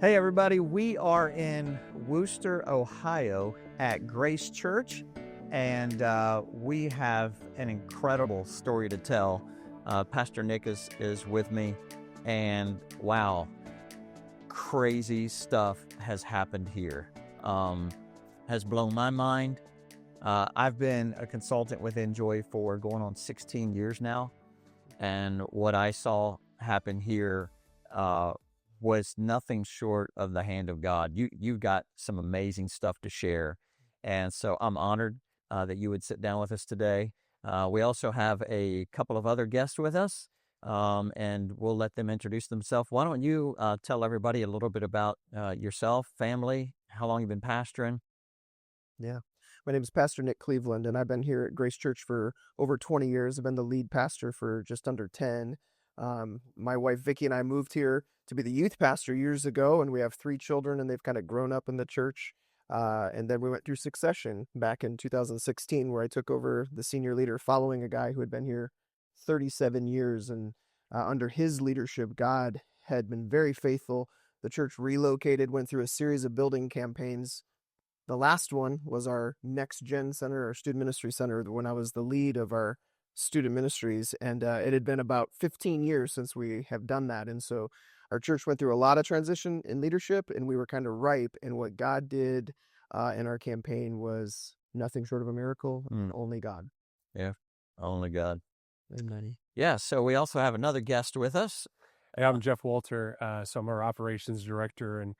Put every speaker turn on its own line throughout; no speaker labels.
Hey everybody, we are in Wooster, Ohio at Grace Church, and we have an incredible story to tell. Pastor Nick is with me, and wow, crazy stuff has happened here. Has blown my mind. I've been a consultant with Enjoy for going on 16 years now, and what I saw happen here was nothing short of the hand of God. You've got some amazing stuff to share, and so I'm honored that you would sit down with us today. We also have a couple of other guests with us, and we'll let them introduce themselves. Why don't you tell everybody a little bit about yourself, family, how long you've been pastoring?
Yeah. My name is Pastor Nick Cleveland, and I've been here at Grace Church for over 20 years. I've been the lead pastor for just under 10. My wife, Vicki, and I moved here to be the youth pastor years ago, and we have 3 children, and they've kind of grown up in the church. And then we went through succession back in 2016, where I took over the senior leader following a guy who had been here 37 years. And under his leadership, God had been very faithful. The church relocated, went through a series of building campaigns. The last one was our Next Gen Center, our student ministry center, when I was the lead of our student ministries. And it had been about 15 years since we have done that. And so our church went through a lot of transition in leadership, and we were kind of ripe. And what God did in our campaign was nothing short of a miracle, only God.
Yeah, only God.
Amen.
Yeah, so we also have another guest with us.
Hey, I'm Jeff Walter, so I'm our operations director, and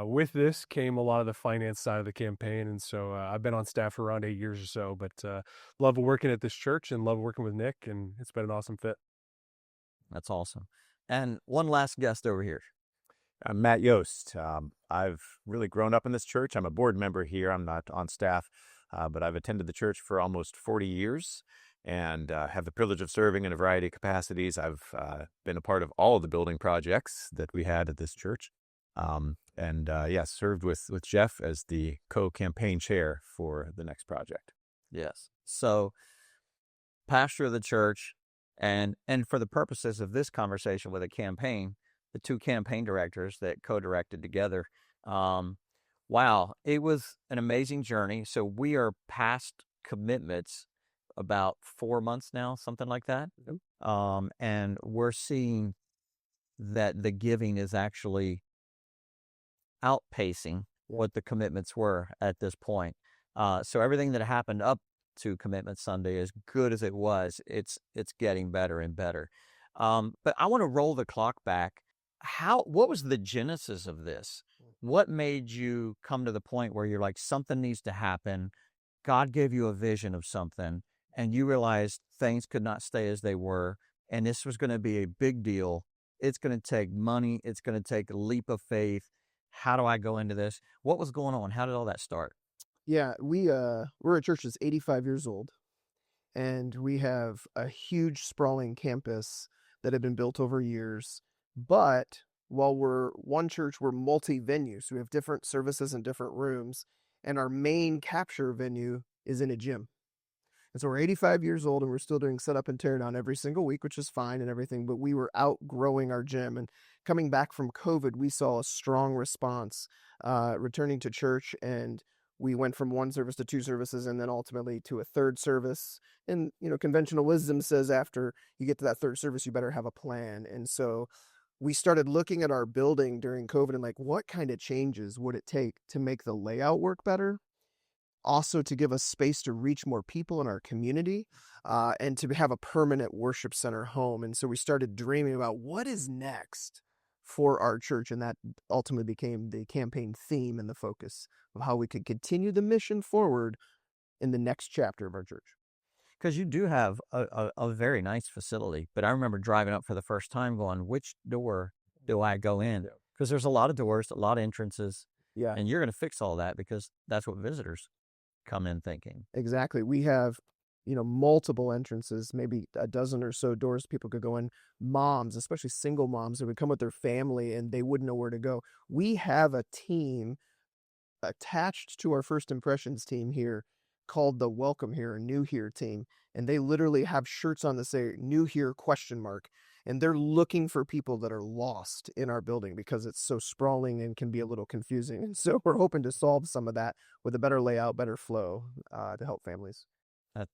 with this came a lot of the finance side of the campaign, and so I've been on staff for around 8 years or so, but love working at this church and love working with Nick, and it's been an awesome fit.
That's awesome. And one last guest over here.
I'm Matt Yost. I've really grown up in this church. I'm a board member here. I'm not on staff, but I've attended the church for almost 40 years and have the privilege of serving in a variety of capacities. I've been a part of all of the building projects that we had at this church. Served with Jeff as the co-campaign chair for the next project.
Yes. So, pastor of the church, and for the purposes of this conversation with a campaign, the 2 campaign directors that co-directed together, wow, it was an amazing journey. So we are past commitments about 4 months now, something like that. And we're seeing that the giving is actually outpacing what the commitments were at this point. So everything that happened up to Commitment Sunday, as good as it was, it's getting better and better. But I want to roll the clock back. What was the genesis of this? What made you come to the point where you're like, something needs to happen? God gave you a vision of something, and you realized things could not stay as they were, and this was going to be a big deal. It's going to take money. It's going to take a leap of faith. How do I go into this? What was going on? How did all that start?
Yeah, we're a church that's 85 years old, and we have a huge sprawling campus that had been built over years. But while we're one church, we're multi-venue, so we have different services and different rooms, and our main capture venue is in a gym. And so we're 85 years old, and we're still doing setup and tear down every single week, which is fine and everything, but we were outgrowing our gym. And coming back from COVID, we saw a strong response returning to church, and we went from 1 service to 2 services, and then ultimately to a 3rd service. And, conventional wisdom says after you get to that 3rd service, you better have a plan. And so we started looking at our building during COVID and like, what kind of changes would it take to make the layout work better? Also to give us space to reach more people in our community, and to have a permanent worship center home. And so we started dreaming about what is next for our church, and that ultimately became the campaign theme and the focus of how we could continue the mission forward in the next chapter of our church.
Because you do have a very nice facility, but I remember driving up for the first time going, which door do I go in? Because there's a lot of doors, a lot of entrances, and you're going to fix all that because that's what visitors come in thinking.
Exactly. We have, multiple entrances, maybe a dozen or so doors people could go in. Moms, especially single moms, that would come with their family and they wouldn't know where to go. We have a team attached to our First Impressions team here called the Welcome Here, New Here team. And they literally have shirts on that say New Here ? and they're looking for people that are lost in our building because it's so sprawling and can be a little confusing. And so we're hoping to solve some of that with a better layout, better flow to help families.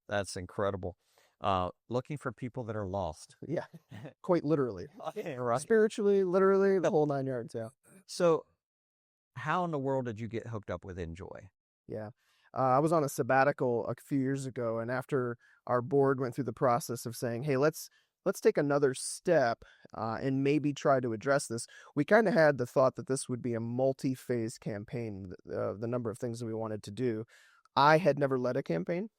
That's incredible. Looking for people that are lost.
Yeah, quite literally.
Right.
Spiritually, literally, the whole 9 yards, yeah.
So how in the world did you get hooked up with Enjoy?
Yeah. I was on a sabbatical a few years ago, and after our board went through the process of saying, hey, let's take another step and maybe try to address this, we kind of had the thought that this would be a multi-phase campaign, the number of things that we wanted to do. I had never led a campaign.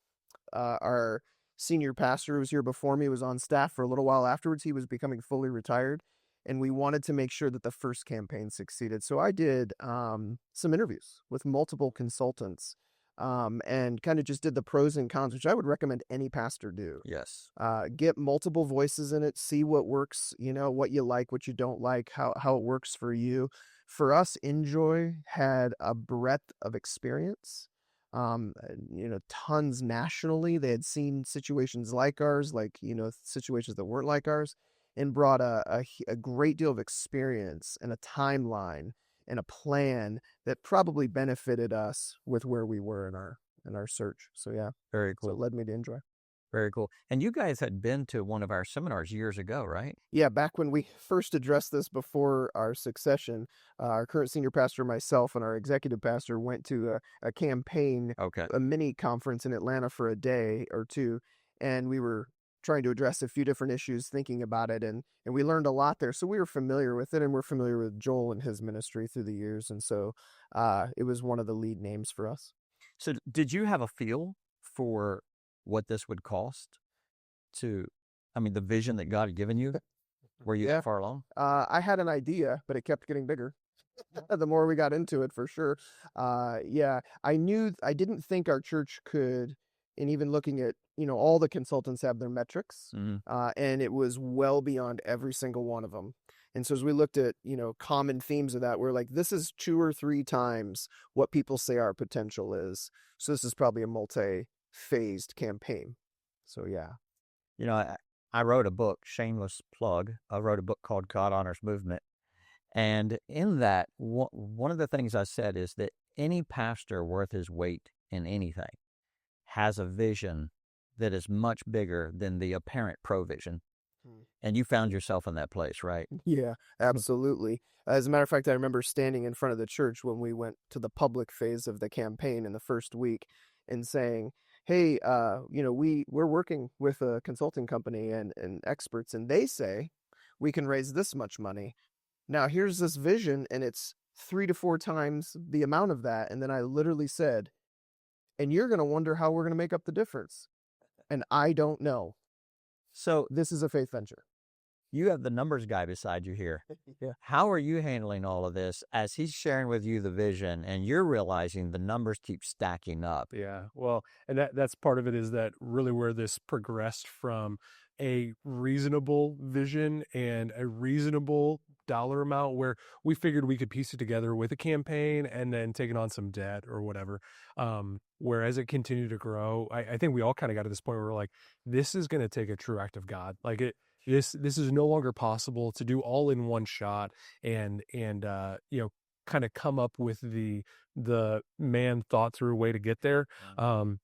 Our senior pastor who was here before me was on staff for a little while afterwards. He was becoming fully retired, and we wanted to make sure that the first campaign succeeded. So I did some interviews with multiple consultants and kind of just did the pros and cons, which I would recommend any pastor do.
Yes.
Get multiple voices in it, see what works, what you like, what you don't like, how it works for you. For us, Enjoy had a breadth of experience, tons nationally. They had seen situations like ours, situations that weren't like ours, and brought a great deal of experience and a timeline and a plan that probably benefited us with where we were in our search. So yeah,
Very
so it
cool.
led me to Enjoy.
Very cool. And you guys had been to one of our seminars years ago, right?
Yeah, back when we first addressed this before our succession, our current senior pastor, myself, and our executive pastor went to a campaign,
Okay.
a mini conference in Atlanta for a day or two, and we were trying to address a few different issues, thinking about it, and we learned a lot there. So we were familiar with it, and we're familiar with Joel and his ministry through the years, and so it was one of the lead names for us.
So did you have a feel for what this would cost the vision that God had given you? Were you that far along?
I had an idea, but it kept getting bigger. The more we got into it, for sure. I didn't think our church could, and even looking at, all the consultants have their metrics, and it was well beyond every single one of them. And so as we looked at, common themes of that, we're like, this is 2 or 3 times what people say our potential is. So this is probably a multi-phased campaign. So yeah.
I wrote a book, shameless plug. I wrote a book called God Honors Movement. And in that, one of the things I said is that any pastor worth his weight in anything has a vision that is much bigger than the apparent provision. And you found yourself in that place, right?
Yeah, absolutely. As a matter of fact, I remember standing in front of the church when we went to the public phase of the campaign in the first week and saying, hey, we're working with a consulting company and experts, and they say we can raise this much money. Now, here's this vision, and it's 3 to 4 times the amount of that. And then I literally said, and you're going to wonder how we're going to make up the difference. And I don't know.
So
this is a faith venture.
You have the numbers guy beside you here.
Yeah.
How are you handling all of this as he's sharing with you the vision and you're realizing the numbers keep stacking up?
Yeah, well, and that's part of it, is that really where this progressed from a reasonable vision and a reasonable dollar amount, where we figured we could piece it together with a campaign and then taking on some debt or whatever. Whereas it continued to grow, I think we all kind of got to this point where we're like, this is going to take a true act of God. Like this is no longer possible to do all in one shot and kind of come up with the man thought through way to get there.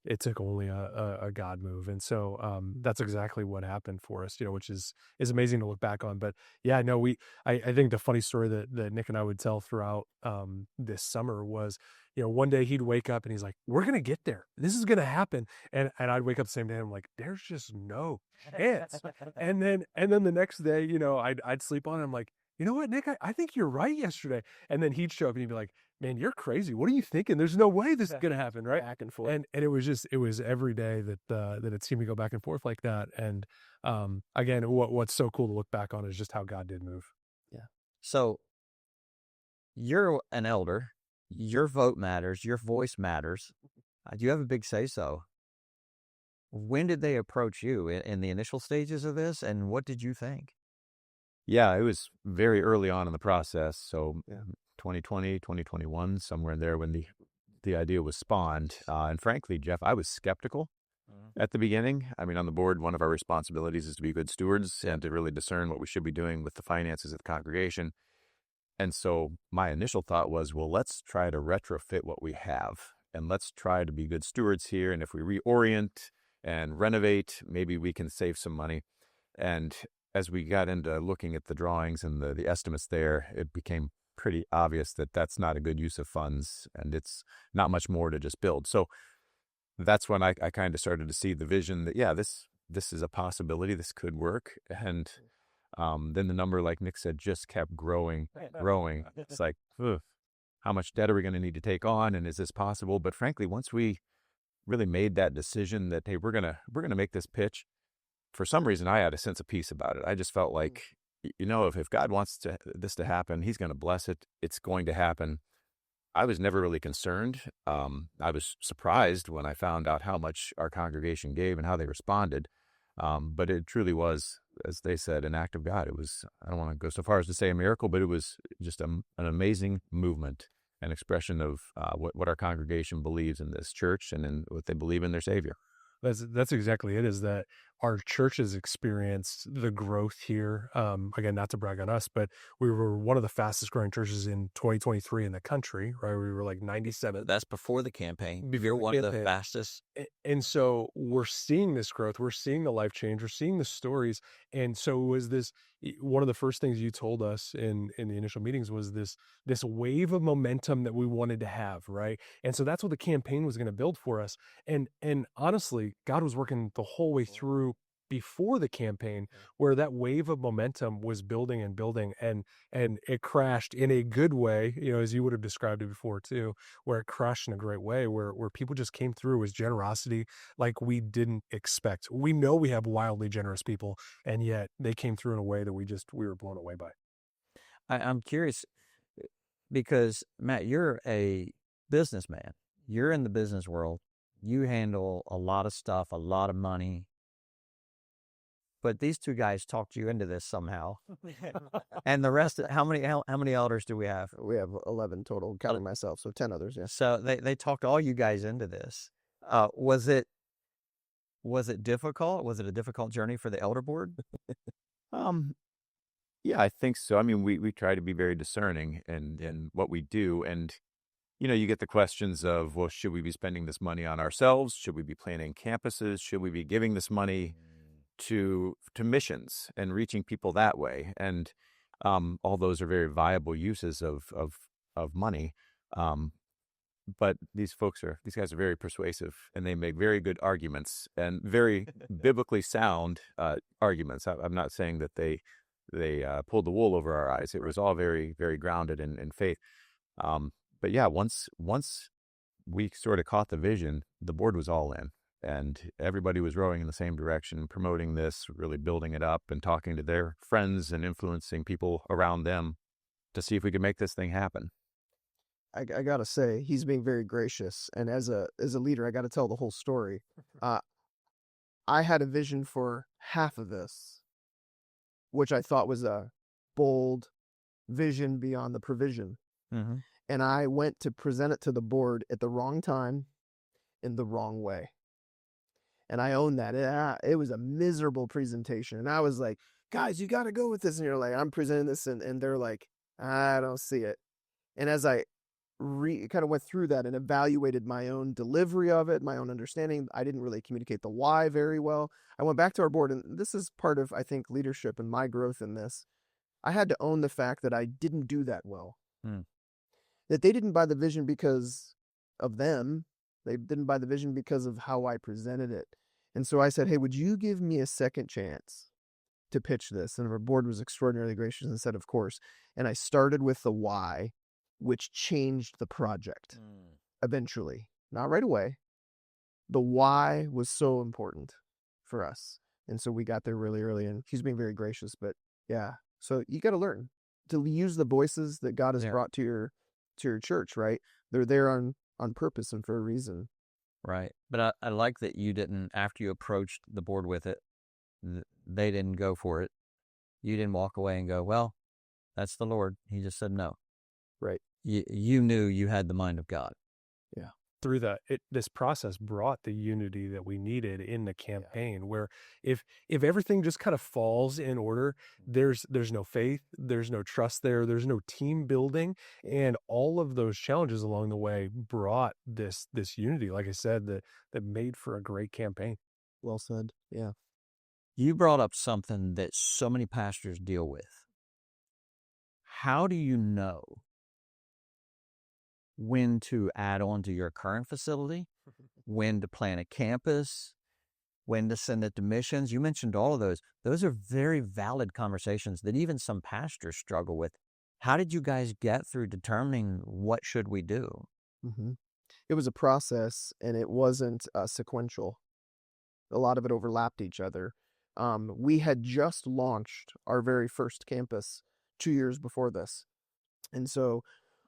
It took only a God move. And so that's exactly what happened for us, which is amazing to look back on. But yeah, no, I think the funny story that Nick and I would tell throughout this summer was, one day he'd wake up and he's like, we're going to get there. This is going to happen. And I'd wake up the same day and I'm like, there's just no chance. and then the next day, I'd sleep on it. I'm like, you know what, Nick, I think you're right yesterday. And then he'd show up and he'd be like, man, you're crazy. What are you thinking? There's no way this is going to happen. Right.
Back and forth.
And it was every day that it seemed to go back and forth like that. And again, what's so cool to look back on is just how God did move.
Yeah.
So you're an elder, your vote matters, your voice matters. You have a big say-so. When did they approach you in the initial stages of this? And what did you think?
Yeah, it was very early on in the process. So 2020, 2021, somewhere in there when the idea was spawned. And frankly, Jeff, I was skeptical at the beginning. I mean, on the board, one of our responsibilities is to be good stewards and to really discern what we should be doing with the finances of the congregation. And so my initial thought was, well, let's try to retrofit what we have and let's try to be good stewards here. And if we reorient and renovate, maybe we can save some money. And as we got into looking at the drawings and the estimates there, it became pretty obvious that that's not a good use of funds and it's not much more to just build. So that's when I kind of started to see the vision that, yeah, this is a possibility. This could work. And then the number, like Nick said, just kept growing. It's like, ugh, how much debt are we going to need to take on? And is this possible? But frankly, once we really made that decision that, hey, we're going to make this pitch, for some reason, I had a sense of peace about it. I just felt like, if God wants this to happen, he's going to bless it. It's going to happen. I was never really concerned. I was surprised when I found out how much our congregation gave and how they responded. But it truly was, as they said, an act of God. It was, I don't want to go so far as to say a miracle, but it was just an amazing movement, an expression of what our congregation believes in this church and in what they believe in their Savior.
That's exactly it, is that our church has experienced the growth here. Again, not to brag on us, but we were one of the fastest growing churches in 2023 in the country, right? We were like 97.
That's before the campaign.
Before
You're
the
one of the
campaign.
fastest.
And so we're seeing this growth. We're seeing the life change. We're seeing the stories. And so it was this, one of the first things you told us in the initial meetings was this wave of momentum that we wanted to have, right? And so that's what the campaign was going to build for us. And honestly, God was working the whole way through before the campaign, where that wave of momentum was building and building, and it crashed in a good way, as you would have described it before too, where it crashed in a great way, where people just came through with generosity like we didn't expect. We know we have wildly generous people, and yet they came through in a way that we were blown away by.
I'm curious because, Matt, you're a businessman. You're in the business world. You handle a lot of stuff, a lot of money. But these two guys talked you into this somehow. And the rest, how many elders do we have?
We have 11 total, counting myself, so 10 others, yeah.
So they talked all you guys into this. Was it difficult? Was it a difficult journey for the elder board?
Yeah, I think so. I mean, we try to be very discerning in what we do. And, you get the questions of, well, should we be spending this money on ourselves? Should we be planning campuses? Should we be giving this money to missions and reaching people that way? And all those are very viable uses of money. But these guys are very persuasive, and they make very good arguments and very biblically sound arguments. I'm not saying that they pulled the wool over our eyes. It was all very, very grounded in faith. But yeah, once we sort of caught the vision, the board was all in. And everybody was rowing in the same direction, promoting this, really building it up and talking to their friends and influencing people around them to see if we could make this thing happen.
I got to say, he's being very gracious. And as a leader, I got to tell the whole story. I had a vision for half of this, which I thought was a bold vision beyond the provision.
Mm-hmm.
And I went to present it to the board at the wrong time in the wrong way. And I own that. It was a miserable presentation. And I was like, guys, you got to go with this. And you're like, I'm presenting this. And they're like, I don't see it. And as I kind of went through that and evaluated my own delivery of it, my own understanding, I didn't really communicate the why very well. I went back to our board, and this is part of, I think, leadership and my growth in this. I had to own the fact that I didn't do that well. That they didn't buy the vision because of them. They didn't buy the vision because of how I presented it. And so I said, hey, would you give me a second chance to pitch this? And our board was extraordinarily gracious and said, of course. And I started with the why, which changed the project eventually. Not right away. The why was so important for us. And so we got there really early, and he's being very gracious. But yeah, so you got to learn to use the voices that God has brought to your church, right? They're there on purpose and for a reason.
Right. But I like that you didn't, after you approached the board with it, they didn't go for it. You didn't walk away and go, well, that's the Lord. He just said no.
Right.
You knew you had the mind of God.
Yeah.
this process brought the unity that we needed in the campaign, where if everything just kind of falls in order, there's no faith, there's no trust there's no team building, and all of those challenges along the way brought this unity, like I said, that made for a great campaign.
Well said. Yeah.
You brought up something that so many pastors deal with. How do you know when to add on to your current facility, when to plan a campus, when to send it to missions? You mentioned all of those. Those are very valid conversations that even some pastors struggle with. How did you guys get through determining what should we do?
Mm-hmm. It was a process, and it wasn't sequential. A lot of it overlapped each other. We had just launched our very first campus 2 years before this. And so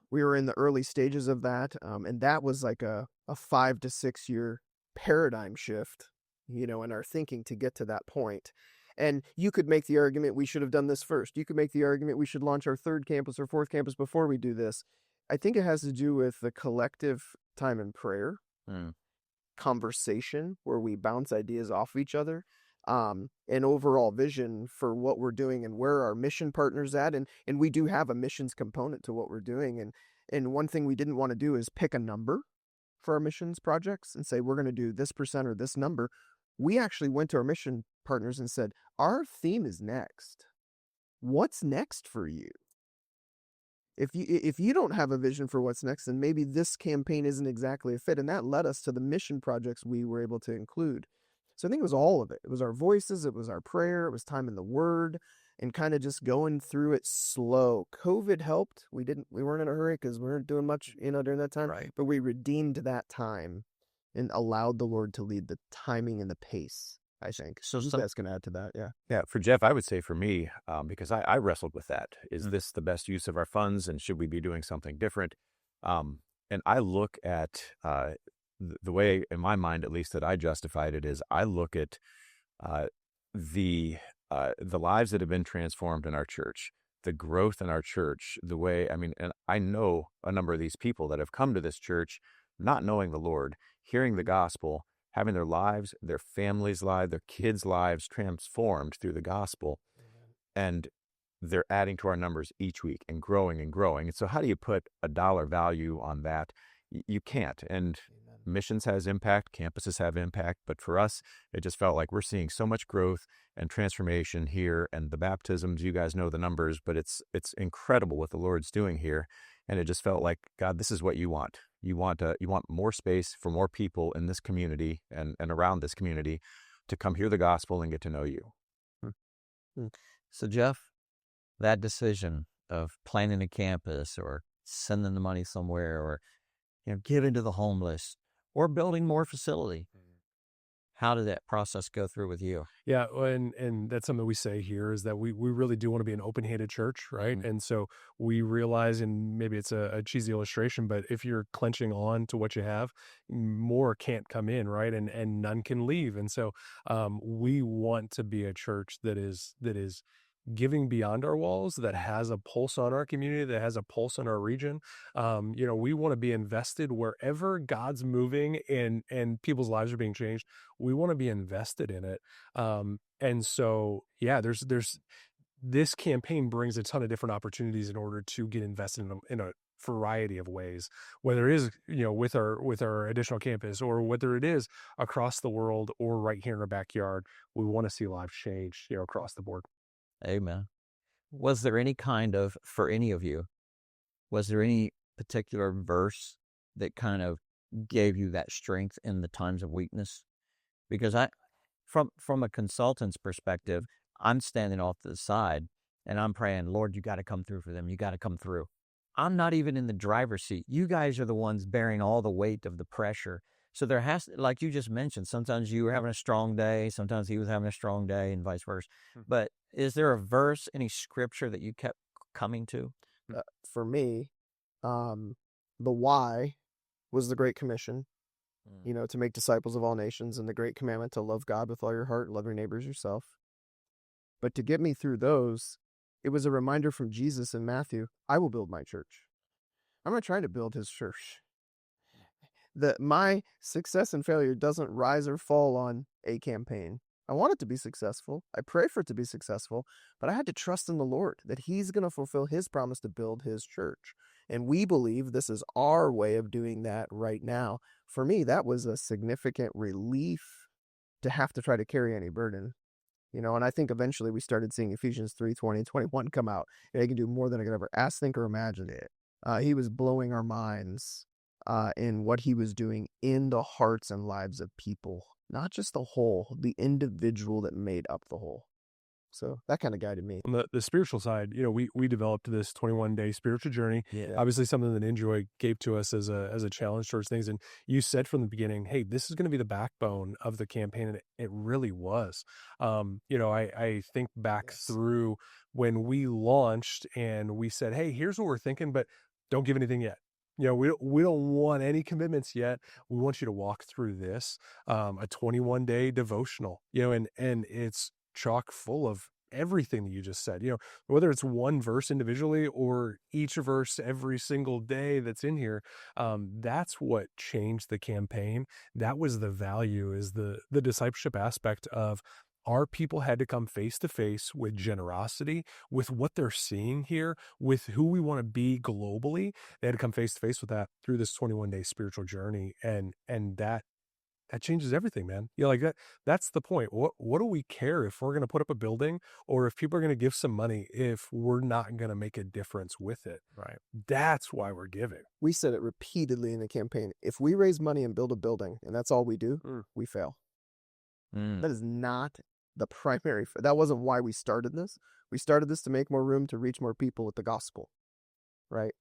we were in the early stages of that. And that was like a 5 to 6 year paradigm shift, in our thinking to get to that point. And you could make the argument we should have done this first. You could make the argument we should launch our third campus or fourth campus before we do this. I think it has to do with the collective time in prayer, conversation where we bounce ideas off each other, an overall vision for what we're doing and where our mission partners at. And we do have a missions component to what we're doing. And one thing we didn't want to do is pick a number for our missions projects and say, we're going to do this percent or this number. We actually went to our mission partners and said, our theme is next. What's next for you? If you don't have a vision for what's next, then maybe this campaign isn't exactly a fit. And that led us to the mission projects we were able to include. So I think it was all of it. It was our voices, it was our prayer, it was time in the Word, and kind of just going through it slow. COVID helped. We weren't in a hurry because we weren't doing much, during that time.
Right.
But we redeemed that time and allowed the Lord to lead the timing and the pace, I think.
So
you guys can add to that, yeah.
Yeah, for Jeff, I would say for me, because I wrestled with that. Is this the best use of our funds, and should we be doing something different? And I look at the way, in my mind at least, that I justified it is I look at the lives that have been transformed in our church, the growth in our church, the way, and I know a number of these people that have come to this church not knowing the Lord, hearing the gospel, having their lives, their families' lives, their kids' lives transformed through the gospel. And they're adding to our numbers each week and growing and growing. And so how do you put a dollar value on that? You can't. And missions has impact, campuses have impact. But for us, it just felt like we're seeing so much growth and transformation here. And the baptisms, you guys know the numbers, but it's incredible what the Lord's doing here. And it just felt like, God, this is what you want. You want more space for more people in this community and around this community to come hear the gospel and get to know you.
So Jeff, that decision of planning a campus or sending the money somewhere or giving to the homeless or building more facility, how did that process go through with you?
Yeah, and that's something we say here is that we really do want to be an open-handed church, right? And so we realize, and maybe it's a cheesy illustration, but if you're clenching on to what you have, more can't come in, right? And none can leave. And so we want to be a church that is giving beyond our walls, that has a pulse on our community, that has a pulse on our region. We want to be invested wherever God's moving and people's lives are being changed. We want to be invested in it. And so, yeah, there's this campaign brings a ton of different opportunities in order to get invested in a variety of ways, whether it is, with our additional campus or whether it is across the world or right here in our backyard. We want to see lives change, across the board.
Amen. Was there any for any of you, was there any particular verse that kind of gave you that strength in the times of weakness? Because from a consultant's perspective, I'm standing off to the side and I'm praying, Lord, you got to come through for them. You got to come through. I'm not even in the driver's seat. You guys are the ones bearing all the weight of the pressure. So there like you just mentioned, sometimes you were having a strong day, sometimes he was having a strong day and vice versa. But is there a verse, any scripture that you kept coming to?
For me, the why was the Great Commission, to make disciples of all nations, and the Great Commandment to love God with all your heart and love your neighbors yourself. But to get me through those, it was a reminder from Jesus in Matthew, I will build my church. I'm not trying to build his church. My success and failure doesn't rise or fall on a campaign. I want it to be successful. I pray for it to be successful, but I had to trust in the Lord that He's going to fulfill His promise to build His church. And we believe this is our way of doing that right now. For me, that was a significant relief to have to try to carry any burden. And I think eventually we started seeing Ephesians 3:20 and 21 come out. He can do more than I could ever ask, think, or imagine. He was blowing our minds in what He was doing in the hearts and lives of people, not just the whole, the individual that made up the whole. So that kind of guided me.
On the spiritual side, we developed this 21-day spiritual journey.
Yeah.
Obviously something that Enjoy gave to us as a challenge towards things. And you said from the beginning, hey, this is going to be the backbone of the campaign. And it really was. I think back through when we launched and we said, hey, here's what we're thinking, but don't give anything yet. We don't want any commitments yet. We want you to walk through this, a 21-day devotional, and it's chock full of everything that you just said, whether it's one verse individually or each verse every single day that's in here. That's what changed the campaign. That was the value, is the discipleship aspect of our people had to come face to face with generosity, with what they're seeing here, with who we want to be globally. They had to come face to face with that through this 21-day spiritual journey. And that changes everything, man. Like that's the point. What do we care if we're going to put up a building or if people are going to give some money if we're not going to make a difference with it?
Right.
That's why we're giving.
We said it repeatedly in the campaign. If we raise money and build a building and that's all we do, we fail. That is not the primary. That wasn't why we started this. We started this to make more room to reach more people with the gospel. Right.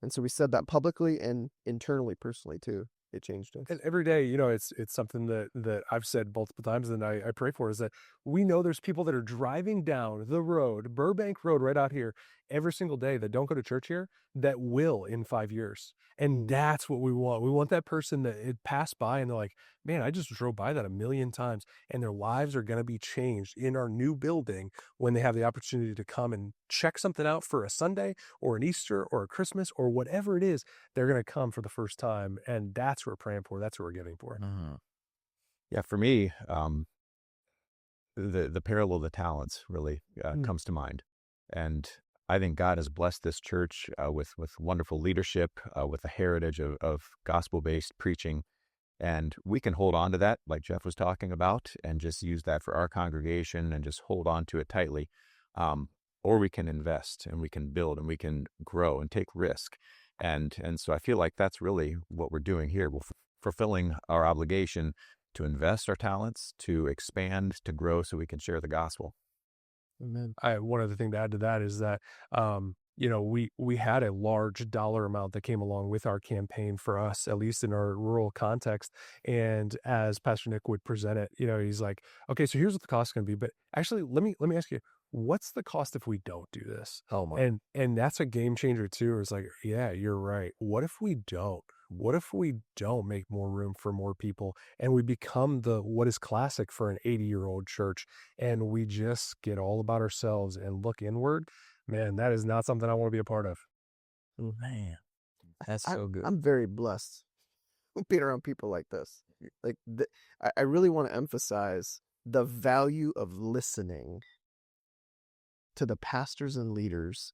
And so we said that publicly and internally, personally too. It changed us.
And every day, it's something that I've said multiple times and I pray for, is that we know there's people that are driving down the road, Burbank Road right out here, every single day that don't go to church here, that will in 5 years. And that's what we want. We want that person that it passed by and they're like, man, I just drove by that 1,000,000 times, and their lives are going to be changed in our new building when they have the opportunity to come and check something out for a Sunday or an Easter or a Christmas or whatever it is. They're going to come for the first time. And that's what we're praying for. That's what we're giving for.
Yeah, for me, the parable of the talents really comes to mind. And I think God has blessed this church with wonderful leadership, with a heritage of gospel-based preaching. And we can hold on to that, like Jeff was talking about, and just use that for our congregation and just hold on to it tightly. Or we can invest and we can build and we can grow and take risk. And so I feel like that's really what we're doing here. We're fulfilling our obligation to invest our talents, to expand, to grow so we can share the gospel.
Amen.
One other thing to add to that is that, we had a large dollar amount that came along with our campaign for us, at least in our rural context. And as Pastor Nick would present it, he's like, okay, so here's what the cost is going to be. But actually, let me ask you, what's the cost if we don't do this?
Oh my.
And that's a game changer too. It's like, yeah, you're right. What if we don't? What if we don't make more room for more people and we become what is classic for an 80-year-old church and we just get all about ourselves and look inward? Man, that is not something I want to be a part of.
Man, that's so good.
I'm very blessed being around people like this. Like I really want to emphasize the value of listening to the pastors and leaders,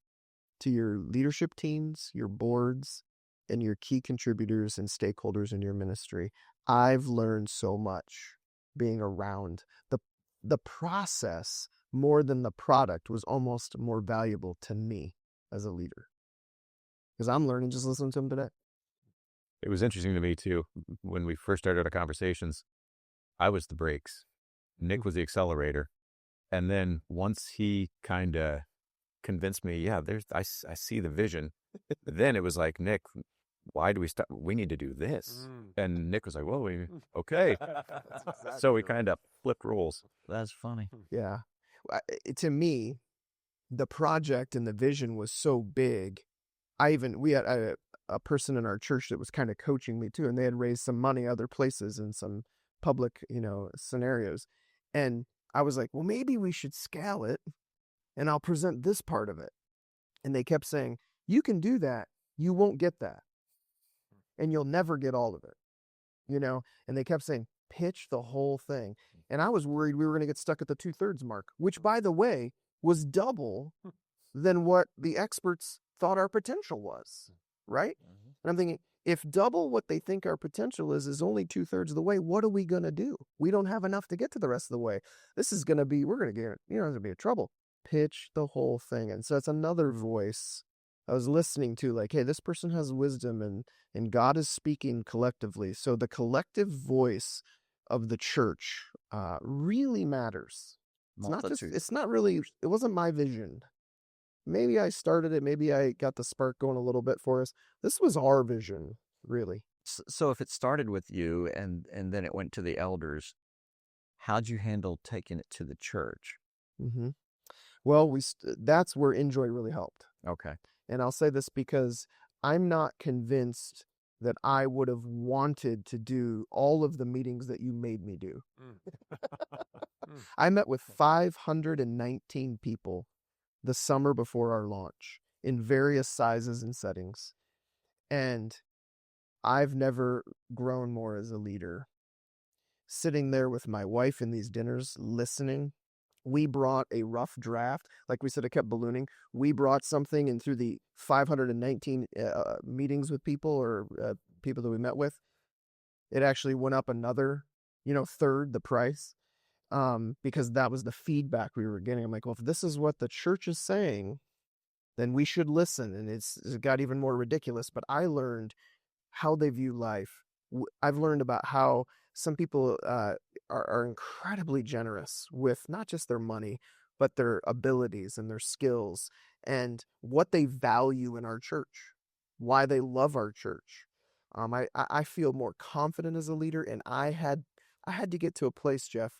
to your leadership teams, your boards, and your key contributors and stakeholders in your ministry. I've learned so much being around. The process, more than the product, was almost more valuable to me as a leader. Because I'm learning just listening to them today.
It was interesting to me, too, when we first started our conversations. I was the brakes. Nick was the accelerator. And then once he kind of convinced me, yeah, I see the vision. Then it was like, Nick, why do we stop? We need to do this. And Nick was like, well, okay. So we kind of flipped roles.
That's funny.
Yeah. To me, the project and the vision was so big. We had a person in our church that was kind of coaching me too, and they had raised some money other places in some public, scenarios. And I was like, well, maybe we should scale it and I'll present this part of it. And they kept saying, you can do that. You won't get that. And you'll never get all of it. and they kept saying, pitch the whole thing. And I was worried we were going to get stuck at the 2/3 mark, which, by the way, was double than what the experts thought our potential was, right? And I'm thinking, if double what they think our potential is only 2/3 of the way, what are we going to do? We don't have enough to get to the rest of the way. This is going to be, we're going to get, there's going to be a trouble. Pitch the whole thing. And so it's another voice I was listening to, like, hey, this person has wisdom and God is speaking collectively. So the collective voice of the church really matters. It's not really, it wasn't my vision. Maybe I started it. Maybe I got the spark going a little bit for us. This was our vision, really.
So if it started with you and then it went to the elders, how'd you handle taking it to the church?
Mm-hmm. Well, that's where Enjoy really helped.
Okay.
And I'll say this because I'm not convinced that I would have wanted to do all of the meetings that you made me do. I met with 519 people the summer before our launch in various sizes and settings. And I've never grown more as a leader. Sitting there with my wife in these dinners, listening. We brought a rough draft. Like we said, it kept ballooning. We brought something, and through the 519 meetings with people or people that we met with, it actually went up another, third the price, because that was the feedback we were getting. I'm like, well, if this is what the church is saying, then we should listen. And it got even more ridiculous. But I learned how they view life. I've learned about how some people are incredibly generous with not just their money, but their abilities and their skills and what they value in our church, why they love our church. I feel more confident as a leader, and I had to get to a place, Jeff,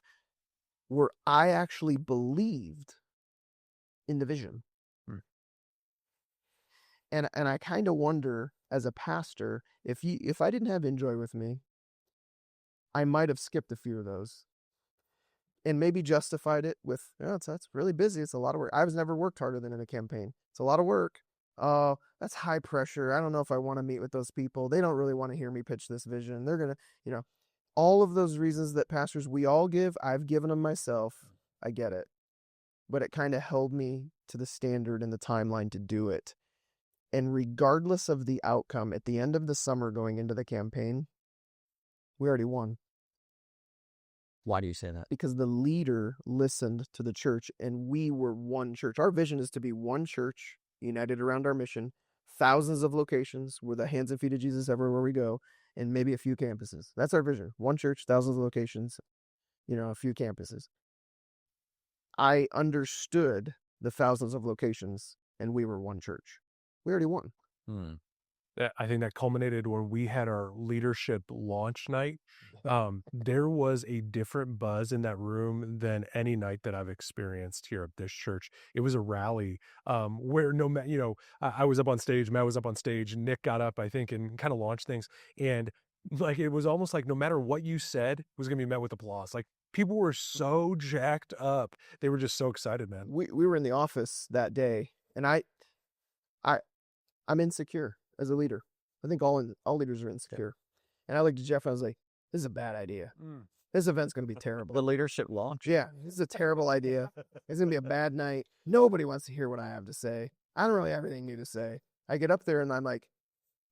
where I actually believed in the vision. And I kind of wonder, as a pastor, if I didn't have Enjoy with me, I might have skipped a few of those and maybe justified it with, that's really busy. It's a lot of work. I've never worked harder than in a campaign. It's a lot of work. That's high pressure. I don't know if I want to meet with those people. They don't really want to hear me pitch this vision. They're going to, all of those reasons that pastors, we all give, I've given them myself. I get it. But it kind of held me to the standard and the timeline to do it. And regardless of the outcome, at the end of the summer going into the campaign, we already won.
Why do you say that?
Because the leader listened to the church, and we were one church. Our vision is to be one church, united around our mission, thousands of locations. We're the hands and feet of Jesus everywhere we go, and maybe a few campuses. That's our vision. One church, thousands of locations, a few campuses. I understood the thousands of locations, and we were one church. We already won.
I think that culminated when we had our leadership launch night. There was a different buzz in that room than any night that I've experienced here at this church. It was a rally where I was up on stage, Matt was up on stage, Nick got up, I think, and kind of launched things. And like, it was almost like no matter what you said was going to be met with applause. Like, people were so jacked up. They were just so excited, man.
We were in the office that day, and I'm insecure as a leader. I think all leaders are insecure. And I looked at Jeff, and I was like, this is a bad idea. This event's going to be terrible.
The leadership launch?
Yeah, this is a terrible idea. It's going to be a bad night. Nobody wants to hear what I have to say. I don't really have anything new to say. I get up there, and I'm like,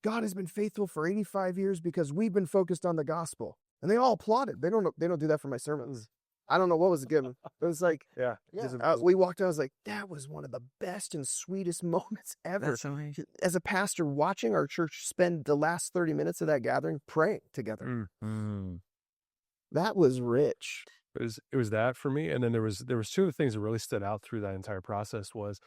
God has been faithful for 85 years because we've been focused on the gospel. And they all applauded. They don't do that for my sermons. I don't know what was given. It was like, we walked out. I was like, that was one of the best and sweetest moments ever.
That's amazing.
As a pastor, watching our church spend the last 30 minutes of that gathering praying together. That was rich.
It was that for me. And then there was two of the things that really stood out through that entire process was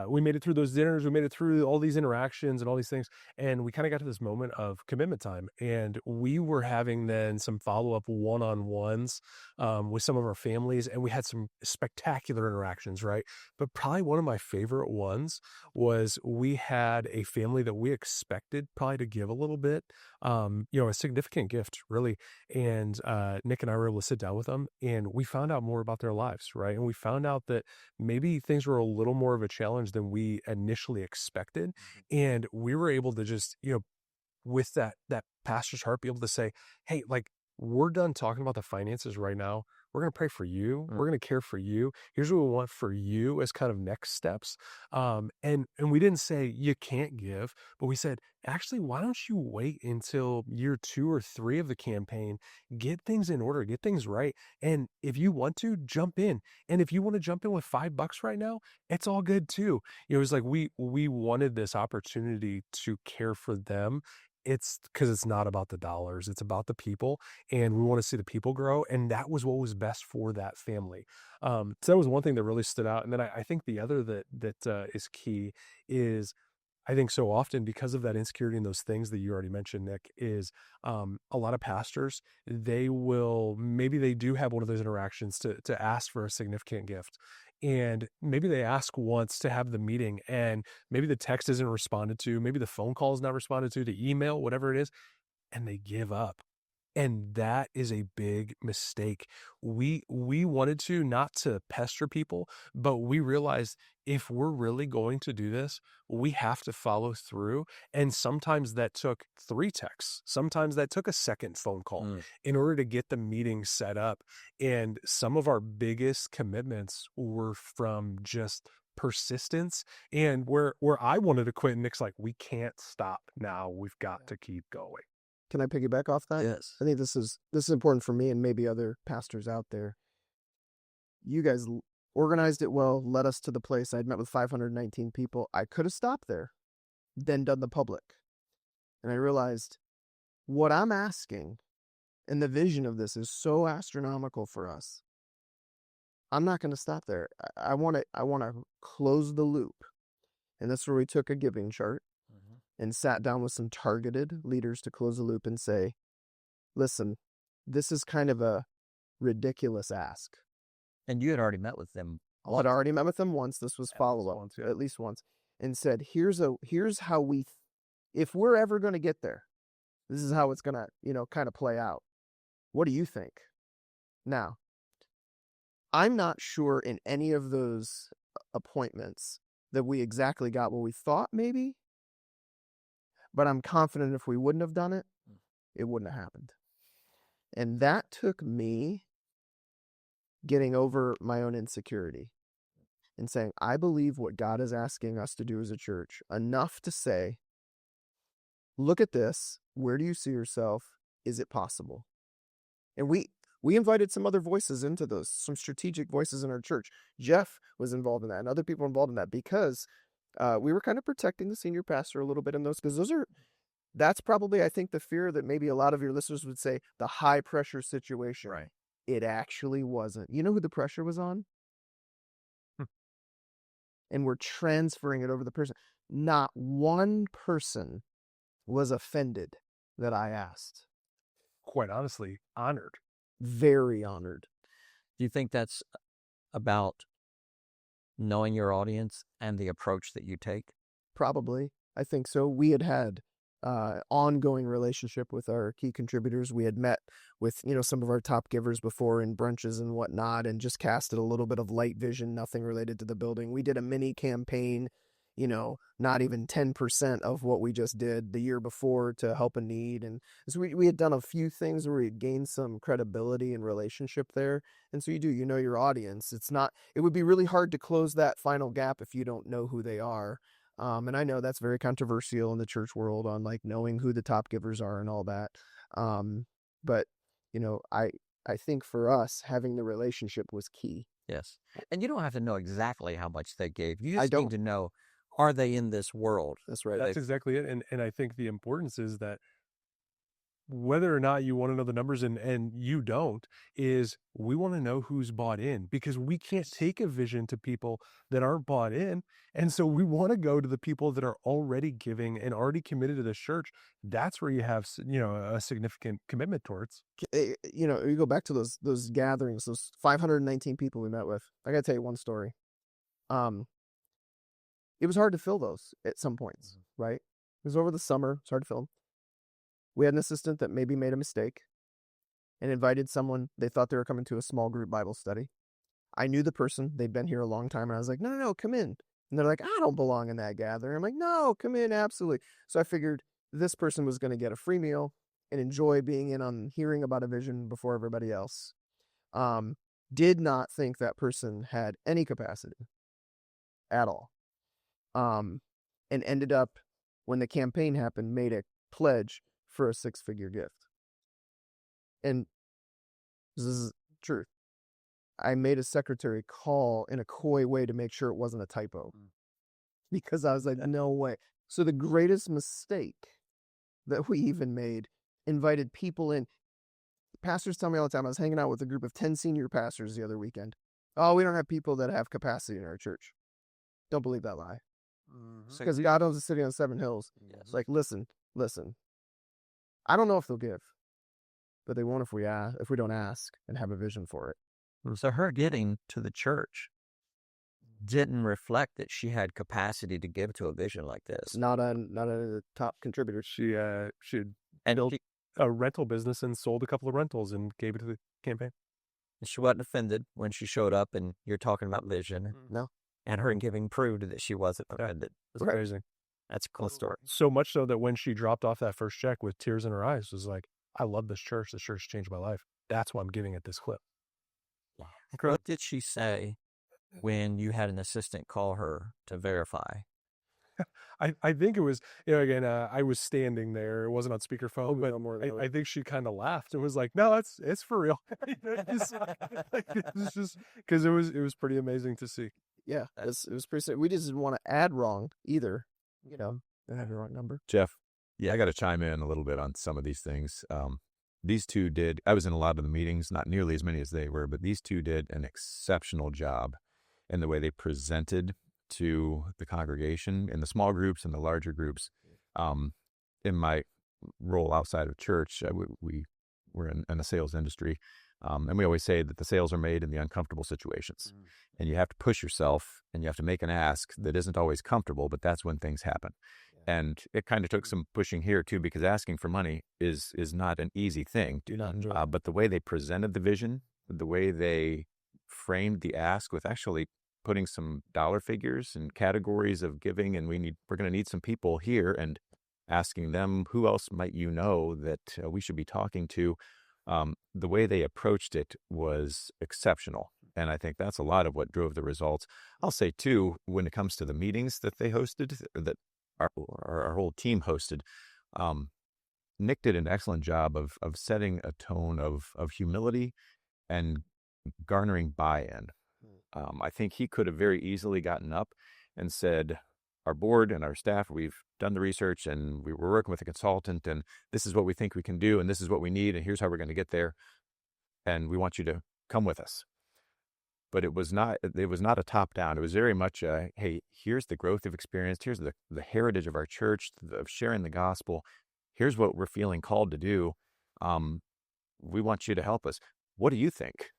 we made it through those dinners, we made it through all these interactions and all these things, and we kind of got to this moment of commitment time, and we were having then some follow-up one-on-ones with some of our families, and we had some spectacular interactions, right? But probably one of my favorite ones was we had a family that we expected probably to give a little bit, a significant gift, really, and Nick and I were able to sit down with them, and we found out more about their lives, right? And we found out that maybe things were a little more of a challenge than we initially expected. And we were able to just, with that pastor's heart, be able to say, hey, like, we're done talking about the finances right now. We're going to pray for you. We're going to care for you. Here's what we want for you as kind of next steps. And we didn't say you can't give, but we said, actually, why don't you wait until year 2 or 3 of the campaign, get things in order, get things right. And if you want to, jump in. And if you want to jump in with $5 right now, it's all good too. It was like we wanted this opportunity to care for them. It's because it's not about the dollars, it's about the people, and we want to see the people grow. And that was what was best for that family. So that was one thing that really stood out. And then I think the other that is key is, I think so often, because of that insecurity and those things that you already mentioned, Nick, is a lot of pastors, maybe they do have one of those interactions to ask for a significant gift. And maybe they ask once to have the meeting, and maybe the text isn't responded to, maybe the phone call is not responded to, the email, whatever it is, and they give up. And that is a big mistake. We wanted to not to pester people, but we realized if we're really going to do this, we have to follow through. And sometimes that took 3 texts. Sometimes that took a second phone call in order to get the meeting set up. And some of our biggest commitments were from just persistence, and where I wanted to quit, and Nick's like, we can't stop now. We've got to keep going.
Can I piggyback off that?
Yes.
I think this is important for me and maybe other pastors out there. You guys organized it well, led us to the place. I'd met with 519 people. I could have stopped there, then done the public. And I realized what I'm asking and the vision of this is so astronomical for us. I'm not going to stop there. I want to close the loop. And that's where we took a giving chart and sat down with some targeted leaders to close the loop and say, listen, this is kind of a ridiculous ask.
And you had already met with them.
I had already met with them once. This was follow-up, at least once, and said, here's how if we're ever going to get there, this is how it's going to, kind of play out. What do you think? Now, I'm not sure in any of those appointments that we exactly got what we thought maybe, but I'm confident if we wouldn't have done it, it wouldn't have happened. And that took me getting over my own insecurity and saying, I believe what God is asking us to do as a church enough to say, look at this. Where do you see yourself? Is it possible? And we invited some other voices into those, some strategic voices in our church. Jeff was involved in that, and other people were involved in that, because we were kind of protecting the senior pastor a little bit in those, because that's probably, I think, the fear that maybe a lot of your listeners would say, the high pressure situation.
Right.
It actually wasn't. You know who the pressure was on? And we're transferring it over the person. Not one person was offended that I asked.
Quite honestly, honored.
Very honored.
Do you think that's about knowing your audience and the approach that you take?
Probably. I think so. We had ongoing relationship with our key contributors. We had met with, some of our top givers before in brunches and whatnot, and just casted a little bit of light vision, nothing related to the building. We did a mini campaign, not even 10% of what we just did the year before to help a need. And so we had done a few things where we had gained some credibility and relationship there. And so you know your audience. It would be really hard to close that final gap if you don't know who they are. And I know that's very controversial in the church world on like knowing who the top givers are and all that. But I think for us, having the relationship was key.
Yes. And you don't have to know exactly how much they gave. You
I
just
don't.
need to know, are they in this world?
That's right.
That's exactly it. And I think the importance is that whether or not you want to know the numbers and you don't, is we want to know who's bought in, because we can't take a vision to people that aren't bought in. And so we want to go to the people that are already giving and already committed to the church. That's where you have, a significant commitment towards.
You go back to those gatherings, those 519 people we met with. I got to tell you one story. It was hard to fill those at some points, right? It was over the summer. It's hard to fill them. We had an assistant that maybe made a mistake and invited someone. They thought they were coming to a small group Bible study. I knew the person. They'd been here a long time. And I was like, no, come in. And they're like, I don't belong in that gathering. I'm like, no, come in, absolutely. So I figured, this person was going to get a free meal and enjoy being in on hearing about a vision before everybody else. Did not think that person had any capacity at all. And ended up, when the campaign happened, made a pledge for a 6-figure gift. And this is truth. I made a secretary call in a coy way to make sure it wasn't a typo, because I was like, no way. So the greatest mistake that we even made, invited people in. Pastors tell me all the time, I was hanging out with a group of 10 senior pastors the other weekend. Oh, we don't have people that have capacity in our church. Don't believe that lie. Because God owns a city on 7 hills.
Yes.
Like, listen. I don't know if they'll give, but they won't if we don't ask and have a vision for it.
So her getting to the church didn't reflect that she had capacity to give to a vision like this.
Not a top contributor.
She had
And
built a rental business and sold a couple of rentals and gave it to the campaign.
she wasn't offended when she showed up and you're talking about vision.
No.
And her giving proved that she wasn't offended.
It's amazing.
That's a cool story.
So much so that when she dropped off that first check with tears in her eyes, was like, I love this church. This church changed my life. That's why I'm giving it this clip.
What did she say when you had an assistant call her to verify?
I think it was, again, I was standing there. It wasn't on speakerphone, but I think she kind of laughed and was like, no, it's for real. It's just because it was pretty amazing to see.
Yeah, it was pretty. We just didn't want to add wrong either. I had the wrong number.
Jeff, I got to chime in a little bit on some of these things. These two did, I was in a lot of the meetings, not nearly as many as they were, but these two did an exceptional job in the way they presented to the congregation in the small groups and the larger groups. In my role outside of church, we were in a sales industry. And we always say that the sales are made in the uncomfortable situations. And you have to push yourself and you have to make an ask that isn't always comfortable, but that's when things happen. And it kind of took some pushing here too, because asking for money is not an easy thing.
Do not enjoy it.
But the way they presented the vision, the way they framed the ask with actually putting some dollar figures and categories of giving, and we're going to need some people here, and asking them, who else might you know that we should be talking to? The way they approached it was exceptional. And I think that's a lot of what drove the results. I'll say too, when it comes to the meetings that they hosted, that our whole team hosted, Nick did an excellent job of setting a tone of humility and garnering buy-in. I think he could have very easily gotten up and said, our board and our staff, we've done the research and we were working with a consultant, and this is what we think we can do, and this is what we need, and here's how we're going to get there, and we want you to come with us. But it was not a top down. It was very much hey, here's the growth we've experienced. Here's the heritage of our church, of sharing the gospel. Here's what we're feeling called to do. We want you to help us. What do you think?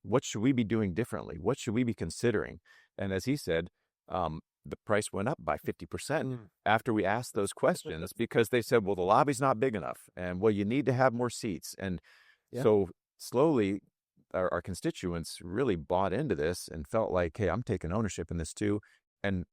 What should we be doing differently? What should we be considering? And as he said, the price went up by 50% after we asked those questions, because they said, well, the lobby's not big enough, and well, you need to have more seats. And so slowly our constituents really bought into this and felt like, hey, I'm taking ownership in this too. And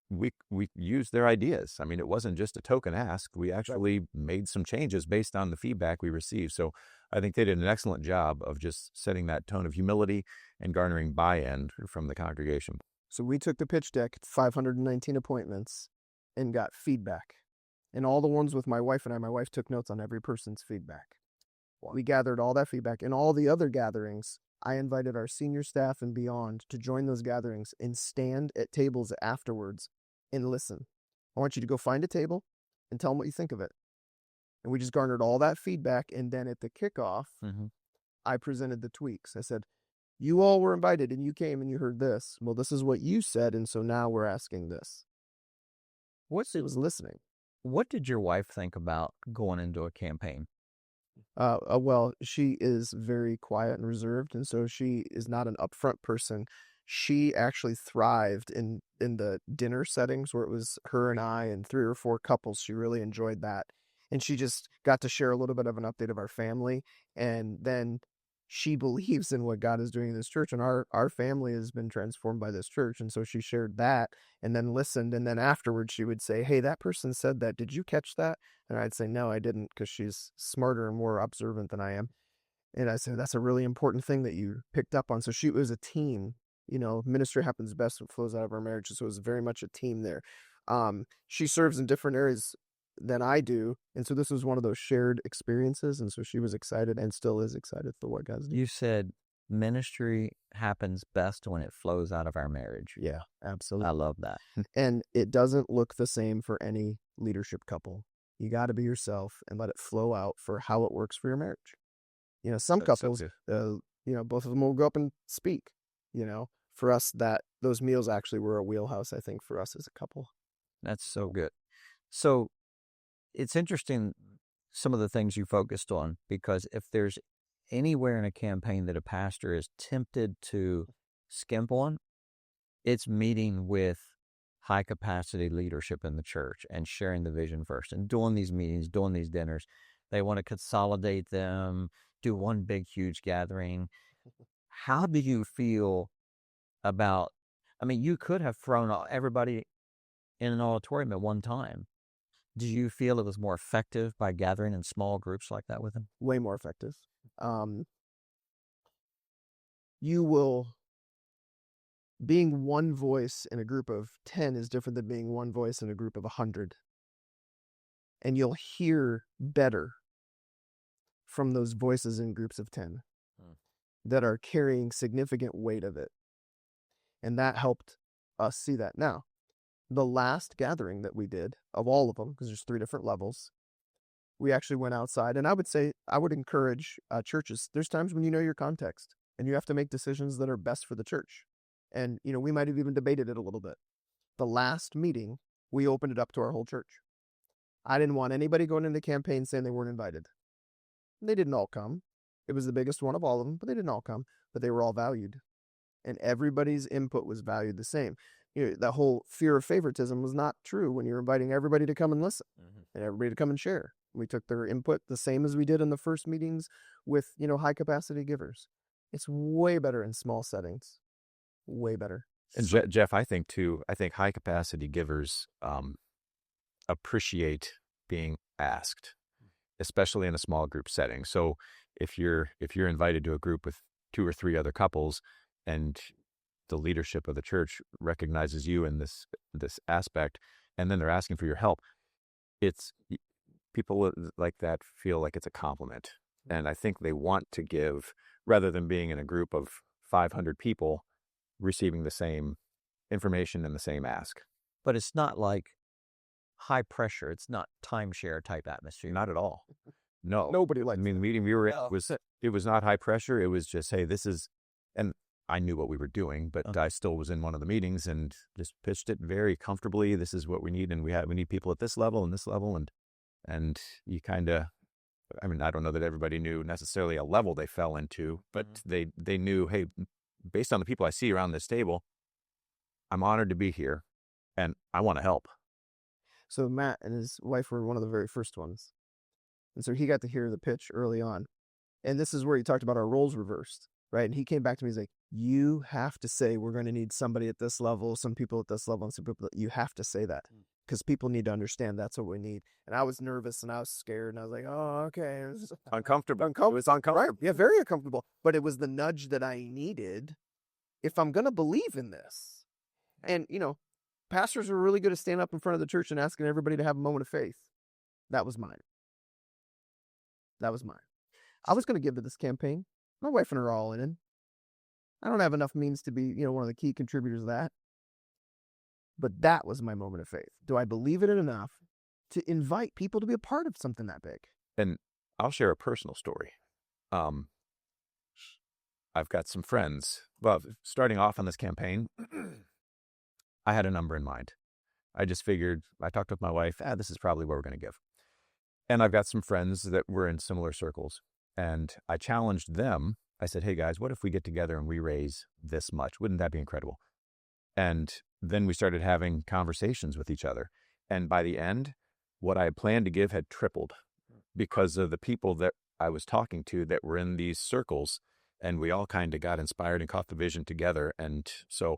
we used their ideas. I mean, it wasn't just a token ask. We actually made some changes based on the feedback we received. So I think they did an excellent job of just setting that tone of humility and garnering buy-in from the congregation.
So we took the pitch deck, 519 appointments, and got feedback. And all the ones with my wife and I, my wife took notes on every person's feedback. We gathered all that feedback. In all the other gatherings, I invited our senior staff and beyond to join those gatherings and stand at tables afterwards and listen. I want you to go find a table and tell them what you think of it. And we just garnered all that feedback. And then at the kickoff, I presented the tweaks. I said, you all were invited and you came and you heard this. Well, this is what you said. And so now we're asking this. It was listening.
What did your wife think about going into a campaign?
Well, she is very quiet and reserved, and so she is not an upfront person. She actually thrived in the dinner settings where it was her and I and 3 or 4 couples. She really enjoyed that. And she just got to share a little bit of an update of our family. And then she believes in what God is doing in this church, and our family has been transformed by this church. And so she shared that and then listened. And then afterwards she would say, hey, that person said that. Did you catch that? And I'd say, no, I didn't, because she's smarter and more observant than I am. And I said, that's a really important thing that you picked up on. So it was a team. Ministry happens best when it flows out of our marriage. So it was very much a team there. She serves in different areas than I do. And so this was one of those shared experiences. And so she was excited and still is excited for what God's doing.
You said ministry happens best when it flows out of our marriage.
Yeah, absolutely.
I love that.
And it doesn't look the same for any leadership couple. You got to be yourself and let it flow out for how it works for your marriage. Some couples, both of them will go up and speak. For us, those meals actually were a wheelhouse, I think, for us as a couple.
That's so good. So it's interesting, some of the things you focused on, because if there's anywhere in a campaign that a pastor is tempted to skimp on, it's meeting with high capacity leadership in the church and sharing the vision first and doing these meetings, doing these dinners. They want to consolidate them, do one big, huge gathering. How do you feel about, you could have thrown everybody in an auditorium at one time. Do you feel it was more effective by gathering in small groups like that with them?
Way more effective. Being one voice in a group of 10 is different than being one voice in a group of 100. And you'll hear better from those voices in groups of 10 that are carrying significant weight of it. And that helped us see that. Now, the last gathering that we did, of all of them, because there's 3 different levels, we actually went outside. And I would encourage churches, there's times when you know your context and you have to make decisions that are best for the church. And, we might have even debated it a little bit. The last meeting, we opened it up to our whole church. I didn't want anybody going into the campaign saying they weren't invited. They didn't all come. It was the biggest one of all of them, but they didn't all come. But they were all valued. And everybody's input was valued the same. That whole fear of favoritism was not true when you're inviting everybody to come and listen and everybody to come and share. We took their input the same as we did in the first meetings with, high capacity givers. It's way better in small settings. Way better.
And Jeff, I think high capacity givers appreciate being asked, especially in a small group setting. So if you're invited to a group with 2 or 3 other couples and the leadership of the church recognizes you in this aspect, and then they're asking for your help, it's people like that feel like it's a compliment. And I think they want to give, rather than being in a group of 500 people receiving the same information and the same ask.
But it's not like high pressure. It's not timeshare type atmosphere.
Not at all. No.
Nobody likes
the meeting we were in it was not high pressure. It was just, hey, this is, and I knew what we were doing, but I still was in one of the meetings and just pitched it very comfortably. This is what we need, and we need people at this level and this level, and you kind of, I don't know that everybody knew necessarily a level they fell into, but they knew, hey, based on the people I see around this table, I'm honored to be here, and I want to help.
So Matt and his wife were one of the very first ones. And so he got to hear the pitch early on. And this is where he talked about our roles reversed, right? And he came back to me, he's like, you have to say we're going to need somebody at this level, some people at this level, and some people, you have to say that. Because people need to understand that's what we need. And I was nervous and I was scared and I was like, oh, okay. It was
uncomfortable. It was uncomfortable.
Right. Yeah, very uncomfortable. But it was the nudge that I needed if I'm going to believe in this. And, pastors were really good at standing up in front of the church and asking everybody to have a moment of faith. That was mine. I was going to give to this campaign. My wife and her are all in. I don't have enough means to be, one of the key contributors of that. But that was my moment of faith. Do I believe in it enough to invite people to be a part of something that big?
And I'll share a personal story. I've got some friends. Well, starting off on this campaign, I had a number in mind. I just figured, I talked with my wife, this is probably what we're going to give. And I've got some friends that were in similar circles. And I challenged them. I said, hey guys, what if we get together and we raise this much? Wouldn't that be incredible? And then we started having conversations with each other. And by the end, what I had planned to give had tripled because of the people that I was talking to that were in these circles. and we all kind of got inspired and caught the vision together. And so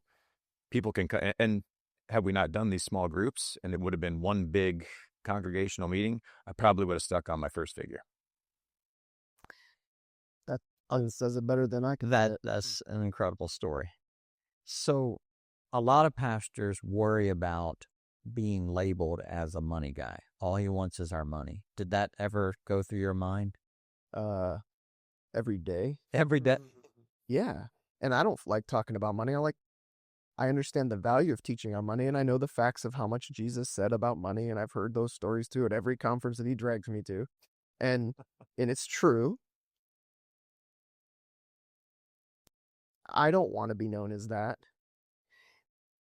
people can, and had we not done these small groups and it would have been one big congregational meeting, I probably would have stuck on my first figure.
That says it better than I could.
That's an incredible story. So a lot of pastors worry about being labeled as a money guy. All he wants is our money. Did that ever go through your mind?
Every day.
Every day?
Yeah. And I don't like talking about money. I understand the value of teaching on money, and I know the facts of how much Jesus said about money, and I've heard those stories too at every conference that he drags me to. And it's true. I don't want to be known as that.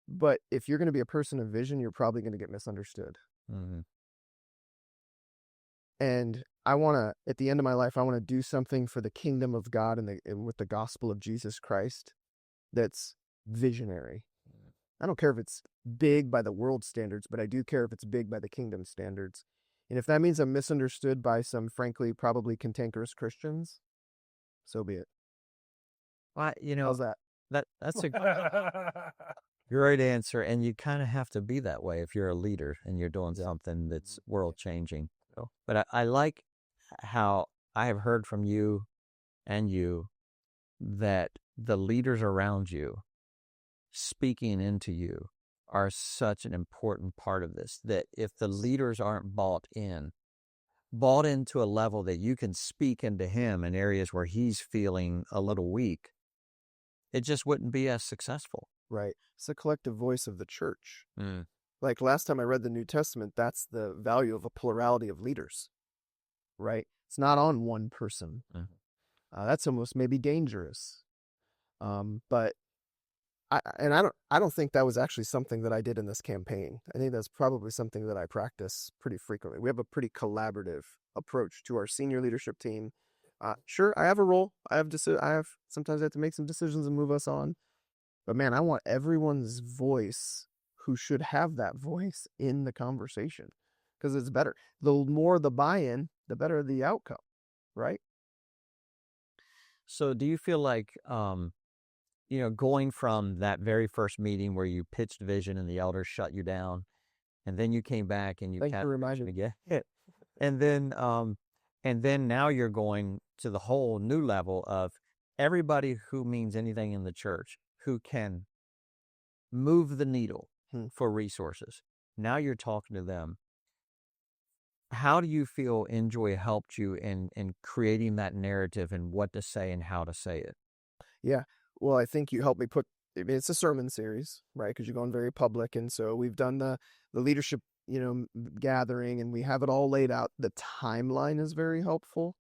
But if you're going to be a person of vision, you're probably going to get misunderstood.
Mm-hmm.
And I want to, at the end of my life, I want to do something for the kingdom of God and with the gospel of Jesus Christ that's visionary. I don't care if it's big by the world standards, but I do care if it's big by the kingdom standards. And if that means I'm misunderstood by some, frankly, probably cantankerous Christians, so be it.
Well,
How's that?
That's a great answer. And you kind of have to be that way if you're a leader and you're doing something that's world changing. But I like how I have heard from you that the leaders around you speaking into you are such an important part of this, that if the leaders aren't bought into a level that you can speak into him in areas where he's feeling a little weak, it just wouldn't be as successful.
Right. It's the collective voice of the church.
Mm.
Like last time I read the New Testament, that's the value of a plurality of leaders, right? It's not on one person.
Mm-hmm.
That's almost maybe dangerous. But I don't think that was actually something that I did in this campaign. I think that's probably something that I practice pretty frequently. We have a pretty collaborative approach to our senior leadership team. Sure, I have a role. Sometimes I have to make some decisions and move us on. But man, I want everyone's voice who should have that voice in the conversation, because it's better. The more the buy-in, the better the outcome, right?
So do you feel like, going from that very first meeting where you pitched vision and the elders shut you down, and then you came back and you
Thank you
kept
for reminding me.
again, and then now you're going to the whole new level of everybody who means anything in the church who can move the needle for resources. Now you're talking to them. How do you feel Enjoy helped you in creating that narrative and what to say and how to say it?
Yeah. Well, I think you helped me it's a sermon series, right? Because you're going very public. And so we've done the leadership, gathering, and we have it all laid out. The timeline is very helpful.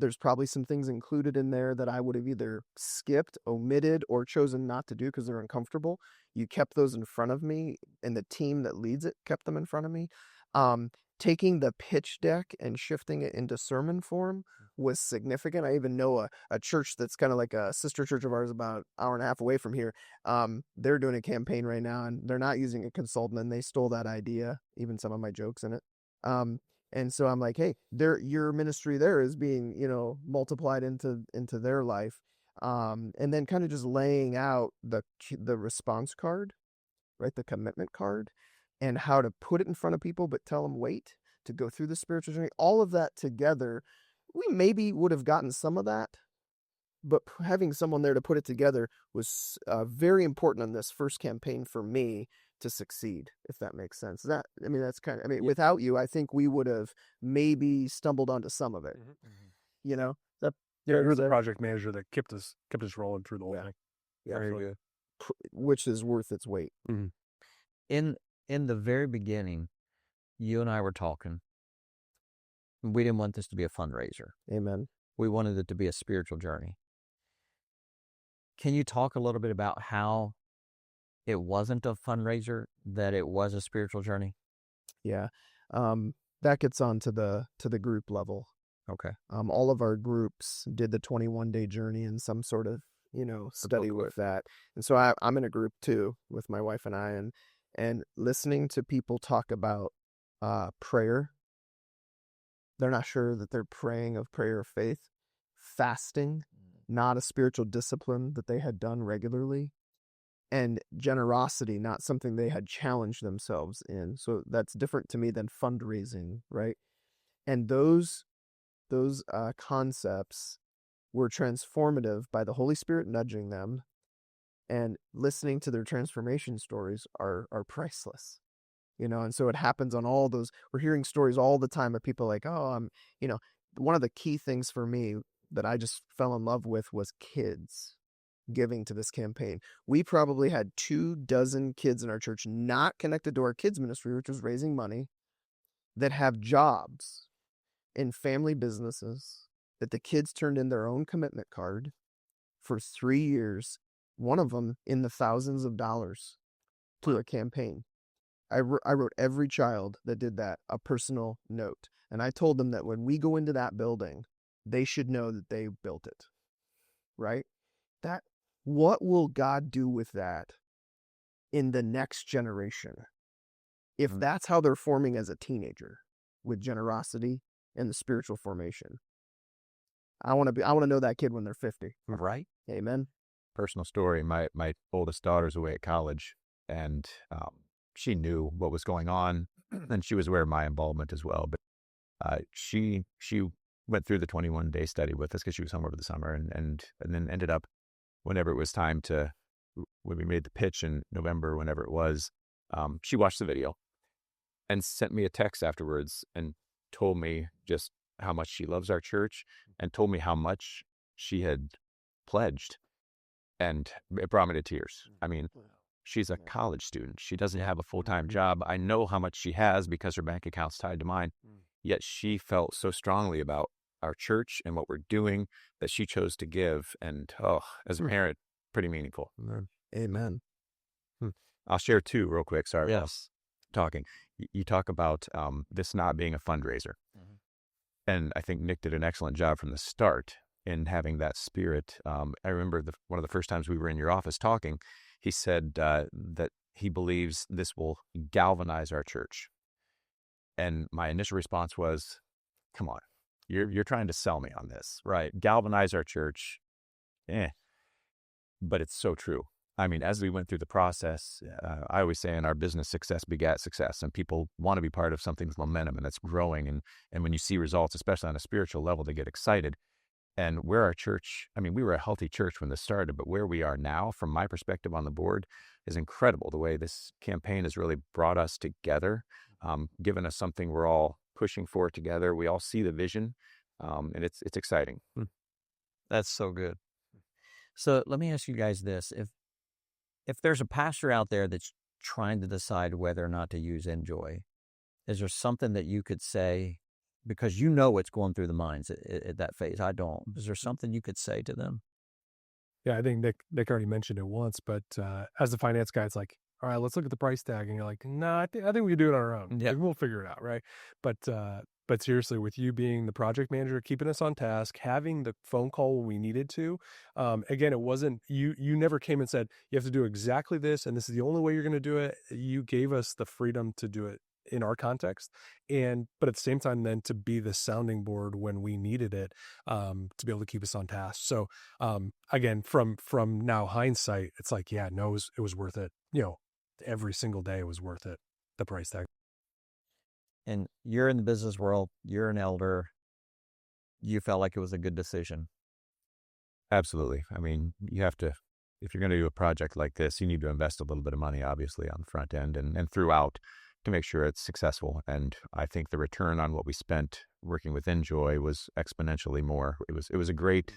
There's probably some things included in there that I would have either skipped, omitted, or chosen not to do because they're uncomfortable. You kept those in front of me, and the team that leads it kept them in front of me. Taking the pitch deck and shifting it into sermon form was significant. I even know a church that's kind of like a sister church of ours about an hour and a half away from here. They're doing a campaign right now, and they're not using a consultant, and they stole that idea, even some of my jokes in it. And so I'm like, hey, your ministry there is being, multiplied into their life. And then kind of just laying out the response card, right? The commitment card, and how to put it in front of people, but tell them wait to go through the spiritual journey. All of that together, we maybe would have gotten some of that, but having someone there to put it together was very important on this first campaign for me to succeed, if that makes sense. Without you, I think we would have maybe stumbled onto some of it.
Mm-hmm. You're the project manager that kept us rolling through the whole thing.
Yeah,
Very good.
Which is worth its weight.
Mm-hmm. In the very beginning, you and I were talking. We didn't want this to be a fundraiser.
Amen.
We wanted it to be a spiritual journey. Can you talk a little bit about how it wasn't a fundraiser, that it was a spiritual journey?
Yeah. That gets on to the group level.
Okay.
All of our groups did the 21-day journey in some sort of, study with that. And so I'm in a group too with my wife and I, and listening to people talk about prayer. They're not sure that they're praying of prayer of faith, fasting, not a spiritual discipline that they had done regularly, and generosity, not something they had challenged themselves in. So that's different to me than fundraising, right? And those concepts were transformative by the Holy Spirit nudging them, and listening to their transformation stories are priceless. And so it happens on all those. We're hearing stories all the time of people like, oh, one of the key things for me that I just fell in love with was kids giving to this campaign. We probably had 24 kids in our church not connected to our kids ministry, which was raising money, that have jobs in family businesses that the kids turned in their own commitment card for 3 years, one of them in the thousands of dollars, to a campaign. I wrote every child that did that a personal note. And I told them that when we go into that building, they should know that they built it, right? What will God do with that in the next generation? If that's how they're forming as a teenager, with generosity and the spiritual formation. I want to know that kid when they're 50.
Right.
Amen.
Personal story. My oldest daughter's away at college, and she knew what was going on, and she was aware of my involvement as well. But she went through the 21-day study with us because she was home over the summer, and then ended up, whenever it was time when we made the pitch in November, whenever it was, she watched the video and sent me a text afterwards and told me just how much she loves our church, and told me how much she had pledged. And it brought me to tears. I mean, she's a college student. She doesn't have a full-time job. I know how much she has because her bank account's tied to mine. Yet she felt so strongly about our church and what we're doing that she chose to give. And as a parent, pretty meaningful.
Amen.
I'll share two real quick. Sorry.
Yes.
Talking. You talk about this not being a fundraiser. And I think Nick did an excellent job from the start in having that spirit. I remember one of the first times we were in your office talking, he said that he believes this will galvanize our church. And my initial response was, come on, you're trying to sell me on this, right? Galvanize our church. But it's so true. I mean, as we went through the process, I always say in our business, success begat success, and people want to be part of something's momentum, and it's growing. And when you see results, especially on a spiritual level, they get excited. And where our church, I mean, we were a healthy church when this started, but where we are now, from my perspective on the board, is incredible. The way this campaign has really brought us together, given us something we're all pushing for together. We all see the vision, and it's exciting.
That's so good. So let me ask you guys this. If there's a pastor out there that's trying to decide whether or not to use Enjoy, is there something that you could say, because you know what's going through the minds at that phase? I don't. Is there something you could say to them?
Yeah, I think Nick already mentioned it once, but as the finance guy, it's like, all right, let's look at the price tag. And you're like, nah, I think we can do it on our own.
Yeah.
We'll figure it out, right? But seriously, with you being the project manager, keeping us on task, having the phone call when we needed to, again, it wasn't, you never came and said, you have to do exactly this, and this is the only way you're going to do it. You gave us the freedom to do it in our context, but at the same time, then to be the sounding board when we needed it, to be able to keep us on task. So again, from now hindsight, it's like, yeah, no, it was worth it. Every single day was worth it, the price tag.
And you're in the business world, you're an elder, you felt like it was a good decision.
Absolutely. I mean, you have to, if you're going to do a project like this, you need to invest a little bit of money, obviously, on the front end and throughout to make sure it's successful. And I think the return on what we spent working with Enjoy was exponentially more. It was a great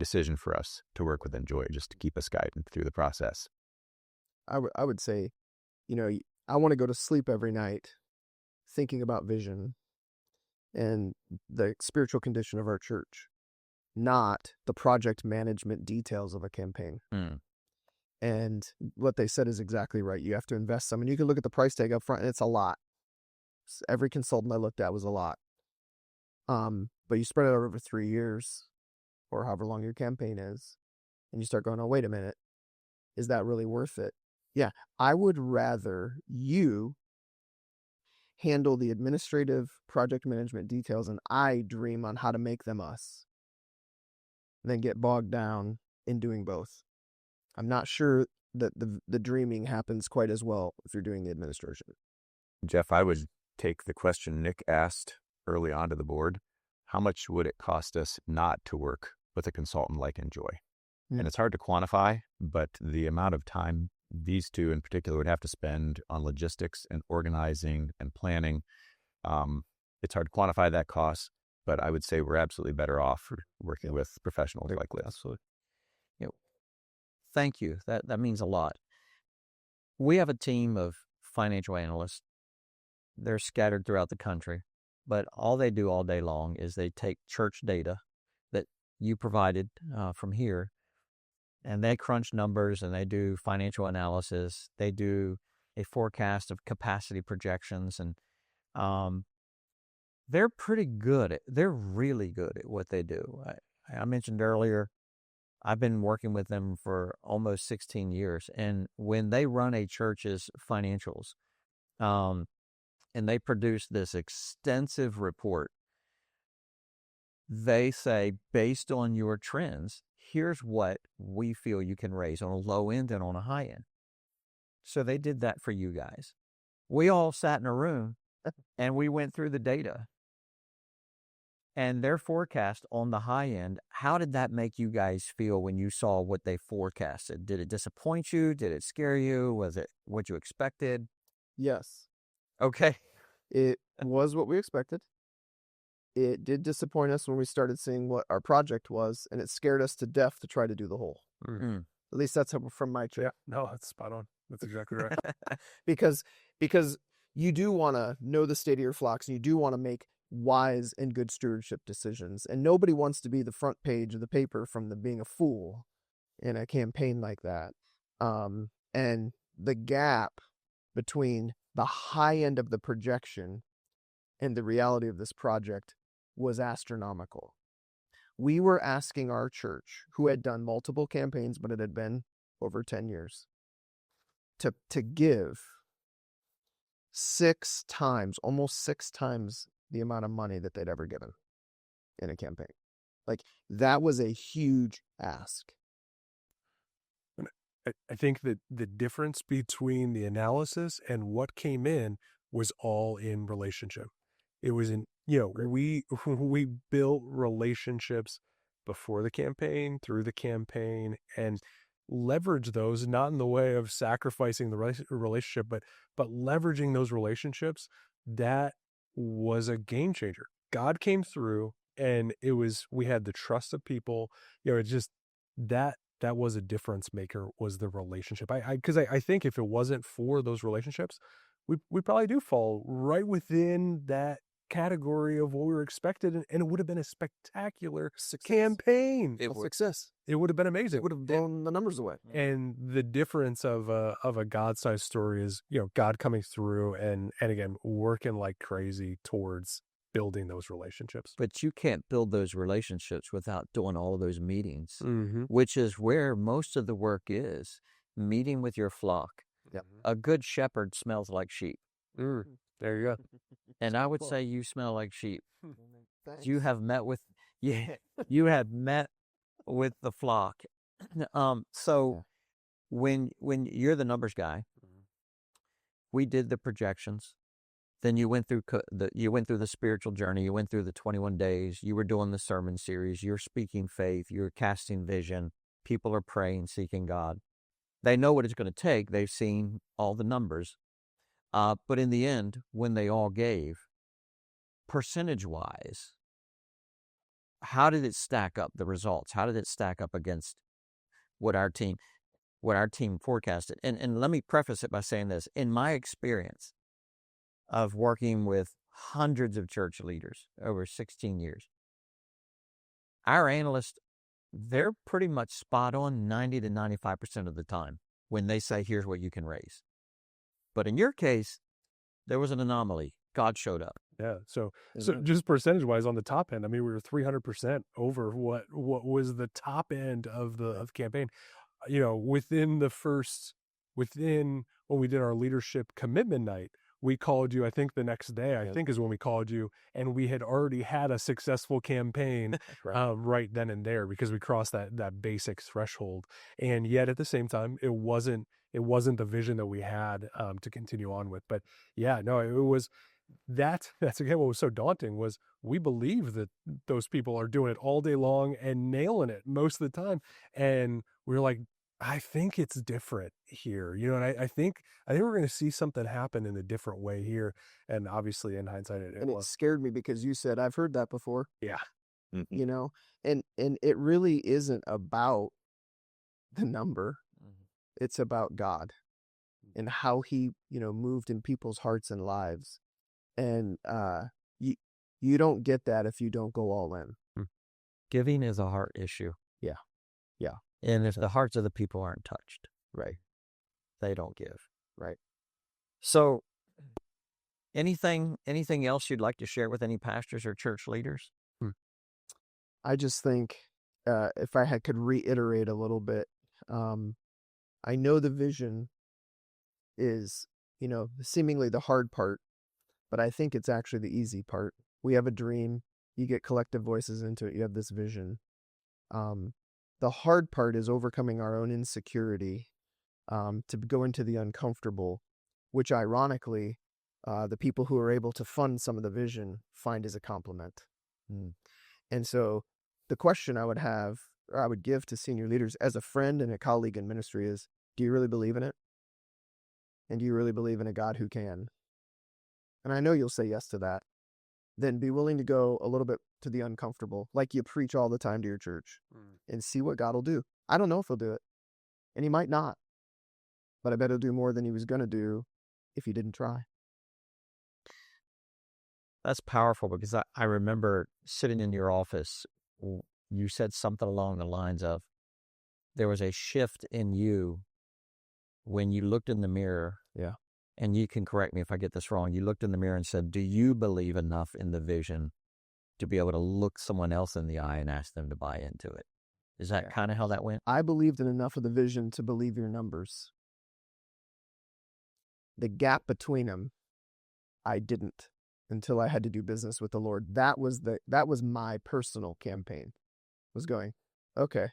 decision for us to work with Enjoy, just to keep us guided through the process.
I would say, I want to go to sleep every night thinking about vision and the spiritual condition of our church, not the project management details of a campaign. And what they said is exactly right. You have to invest some, and you can look at the price tag up front, and it's a lot. Every consultant I looked at was a lot. But you spread it out over 3 years, or however long your campaign is, and you start going, oh, wait a minute, is that really worth it? Yeah, I would rather you handle the administrative project management details, and I dream on how to make them us. then get bogged down in doing both. I'm not sure that the dreaming happens quite as well if you're doing the administration.
Jeff, I would take the question Nick asked early on to the board. How much would it cost us not to work with a consultant like Enjoy? And it's hard to quantify, but the amount of time these two in particular would have to spend on logistics and organizing and planning, it's hard to quantify that cost, but I would say we're absolutely better off working with professionals like this.
Absolutely. Thank you. That means a lot. We have a team of financial analysts. They're scattered throughout the country, but all they do all day long is they take church data that you provided from here, and they crunch numbers and they do financial analysis. They do a forecast of capacity projections, and they're pretty good. They're really good at what they do. I mentioned earlier, I've been working with them for almost 16 years. And when they run a church's financials, and they produce this extensive report, they say, based on your trends, here's what we feel you can raise on a low end and on a high end. So they did that for you guys. We all sat in a room and we went through the data. And their forecast on the high end, how did that make you guys feel when you saw what they forecasted? Did it disappoint you? Did it scare you? Was it what you expected?
Yes.
Okay.
It was what we expected. It did disappoint us when we started seeing what our project was, and it scared us to death to try to do the whole.
Mm.
At least that's from my trip.
Yeah, no, that's spot on. That's exactly right.
because you do want to know the state of your flocks, and you do want to make wise and good stewardship decisions. And nobody wants to be the front page of the paper from being a fool in a campaign like that. And the gap between the high end of the projection and the reality of this project was astronomical. We were asking our church, who had done multiple campaigns, but it had been over 10 years, to give almost six times the amount of money that they'd ever given in a campaign. Like, that was a huge ask.
I think that the difference between the analysis and what came in was all in relationship. It was in, we built relationships before the campaign, through the campaign, and leverage those, not in the way of sacrificing the relationship, but leveraging those relationships. That was a game changer. God came through, and we had the trust of people. It just that was a difference maker, was the relationship. Because I think if it wasn't for those relationships, we probably do fall right within that category of what we were expected, and it would have been a spectacular campaign.
Success.
It would have been amazing.
It would have blown the numbers away.
And the difference of a God-sized story is, God coming through and again working like crazy towards building those relationships.
But you can't build those relationships without doing all of those meetings,
Mm-hmm.
which is where most of the work is, meeting with your flock.
Yep.
A good shepherd smells like sheep.
There you go.
And I would say you smell like sheep.
Thanks.
You have met with, you had met with the flock. So when you're the numbers guy, we did the projections. Then you went through the spiritual journey. You went through the 21 days. You were doing the sermon series. You're speaking faith. You're casting vision. People are praying, seeking God. They know what it's going to take. They've seen all the numbers. But in the end, when they all gave, percentage-wise, how did it stack up, the results? How did it stack up against what our team forecasted? And let me preface it by saying this. In my experience of working with hundreds of church leaders over 16 years, our analysts, they're pretty much spot on 90 to 95% of the time when they say, here's what you can raise. But in your case, there was an anomaly. God showed up.
Yeah. So just percentage wise on the top end, I mean, we were 300% over what was the top end of the campaign. Within when we did our leadership commitment night, we called you, I think the next day, I
Yep.
think is when we called you, and we had already had a successful campaign right then and there because we crossed that basic threshold. And yet at the same time, it wasn't the vision that we had to continue on with. But yeah, no, it was that's again what was so daunting was we believe that those people are doing it all day long and nailing it most of the time. And we're like, I think it's different here, and I think we're going to see something happen in a different way here. And obviously in hindsight, it
And it
was.
scared me because you said, I've heard that before,
Yeah.
Mhm.
and it really isn't about the number. It's about God and how he, moved in people's hearts and lives. And you you don't get that if you don't go all in.
Giving is a heart issue.
Yeah. Yeah.
And if the hearts of the people aren't touched,
Right.
they don't give.
Right.
So anything else you'd like to share with any pastors or church leaders?
I just think if I could reiterate a little bit, I know the vision is, seemingly the hard part, but I think it's actually the easy part. We have a dream. You get collective voices into it. You have this vision. The hard part is overcoming our own insecurity to go into the uncomfortable, which ironically, the people who are able to fund some of the vision find as a compliment. And so the question I would give to senior leaders as a friend and a colleague in ministry is, do you really believe in it? And do you really believe in a God who can? And I know you'll say yes to that. Then be willing to go a little bit to the uncomfortable, like you preach all the time to your church, and see what God will do. I don't know if he'll do it, and he might not, but I bet he'll do more than he was going to do if he didn't try.
That's powerful because I remember sitting in your office. You said something along the lines of, there was a shift in you when you looked in the mirror.
Yeah.
And you can correct me if I get this wrong. You looked in the mirror and said, do you believe enough in the vision to be able to look someone else in the eye and ask them to buy into it? Is that kind of how that went?
I believed in enough of the vision to believe your numbers. The gap between them, I didn't until I had to do business with the Lord. That was my personal campaign, was going, okay,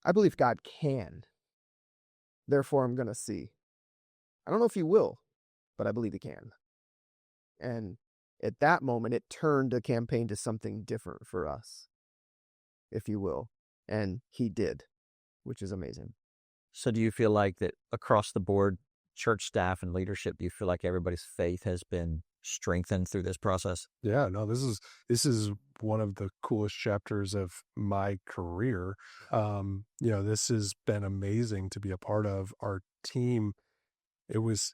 I believe God can. Therefore, I'm going to see. I don't know if he will, but I believe he can. And at that moment, it turned the campaign to something different for us, if you will. And he did, which is amazing.
So do you feel like that across the board, church staff and leadership, do you feel like everybody's faith has been strengthened through this process?
Yeah, no, this is one of the coolest chapters of my career. This has been amazing to be a part of. Our team, it was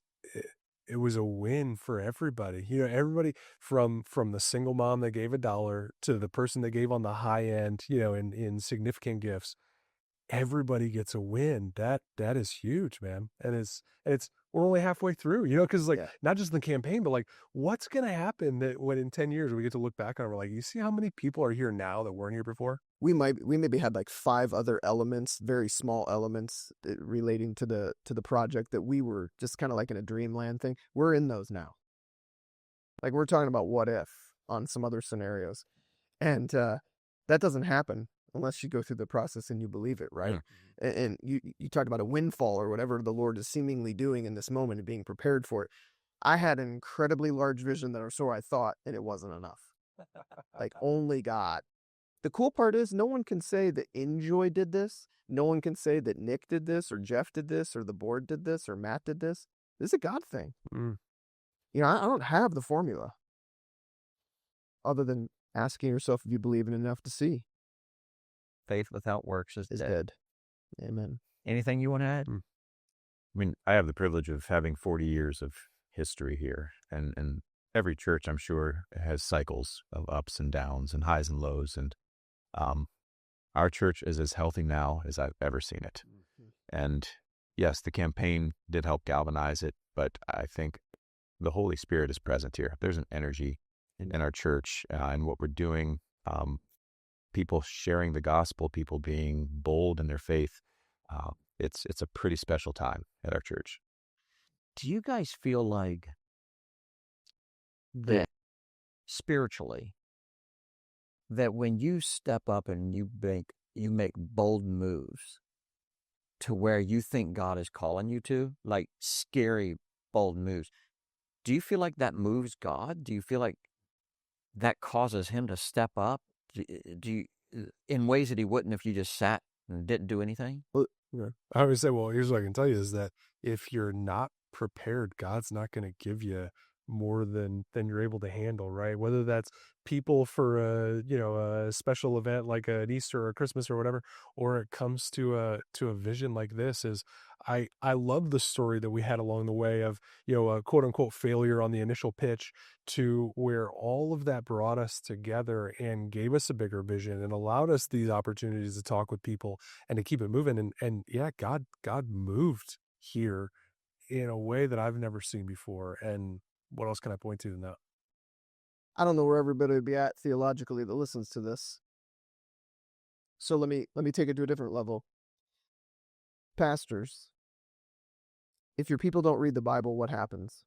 a win for everybody. Everybody from the single mom that gave $1 to the person that gave on the high end, in significant gifts. Everybody gets a win. That is huge, man. And it's we're only halfway through, because not just the campaign, but what's going to happen that when in 10 years we get to look back on it, we're like, you see how many people are here now that weren't here before?
We maybe had 5 other elements, very small elements relating to the project that we were just kind of like in a dreamland thing. We're in those now. We're talking about what if on some other scenarios. And that doesn't happen unless you go through the process and you believe it, right? Yeah. And you talked about a windfall or whatever the Lord is seemingly doing in this moment and being prepared for it. I had an incredibly large vision or so I thought, and it wasn't enough. Only God. The cool part is no one can say that Enjoy did this. No one can say that Nick did this or Jeff did this or the board did this or Matt did this. This is a God thing. I don't have the formula other than asking yourself if you believe in enough to see.
Faith without works is dead.
Amen.
Anything you want to add?
I have the privilege of having 40 years of history here, and every church, I'm sure, has cycles of ups and downs and highs and lows, and our church is as healthy now as I've ever seen it. And yes, the campaign did help galvanize it, but I think the Holy Spirit is present here. There's an energy in our church and what we're doing. People sharing the gospel, people being bold in their faith. It's a pretty special time at our church.
Do you guys feel like that spiritually, that when you step up and you make bold moves to where you think God is calling you to, like scary, bold moves, do you feel like that moves God? Do you feel like that causes him to step up? Do you, in ways that he wouldn't if you just sat and didn't do anything?
Well, I would say, well, here's what I can tell you is that if you're not prepared, God's not going to give you more than you're able to handle, right? Whether that's people for a special event like an Easter or Christmas or whatever, or it comes to a vision like this. Is I love the story that we had along the way of a quote unquote failure on the initial pitch to where all of that brought us together and gave us a bigger vision and allowed us these opportunities to talk with people and to keep it moving. And yeah, God moved here in a way that I've never seen before. And what else can I point to than that?
I don't know where everybody would be at theologically that listens to this. So let me take it to a different level. Pastors, if your people don't read the Bible, what happens?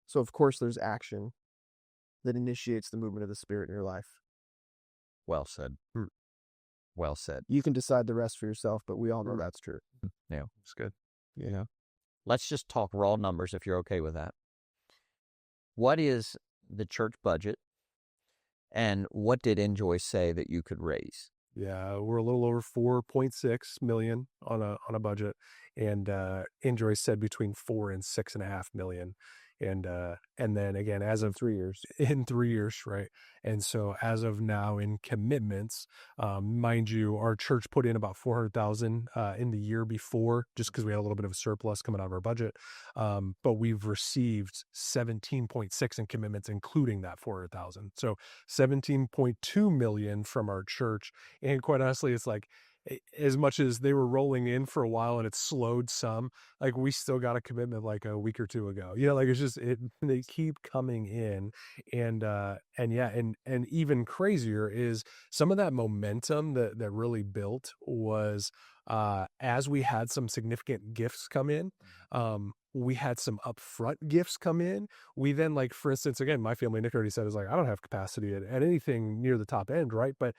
So of course there's action that initiates the movement of the Spirit in your life.
Well said. Well said.
You can decide the rest for yourself, but we all know that's true.
Yeah,
It's good.
Yeah.
let's just talk raw numbers if you're okay with that. What is the church budget, and what did Enjoy say that you could raise?
Yeah, we're a little over 4.6 million on a budget, and Enjoy said between 4 and 6.5 million, and then again, as of
3 years.
in 3 years, right? And so as of now in commitments, mind you, our church put in about 400,000 in the year before, just because we had a little bit of a surplus coming out of our budget. But we've received 17.6 in commitments, including that 400,000. So 17.2 million from our church. And quite honestly, it's like, as much as they were rolling in for a while and it slowed some, like we still got a commitment like a week or two ago, like it's just, they keep coming in. And yeah, and even crazier is some of that momentum that really built was, as we had some significant gifts come in, we had some upfront gifts come in. We then, like, for instance, again, my family, Nick already said, is like, I don't have capacity at anything near the top end, right? But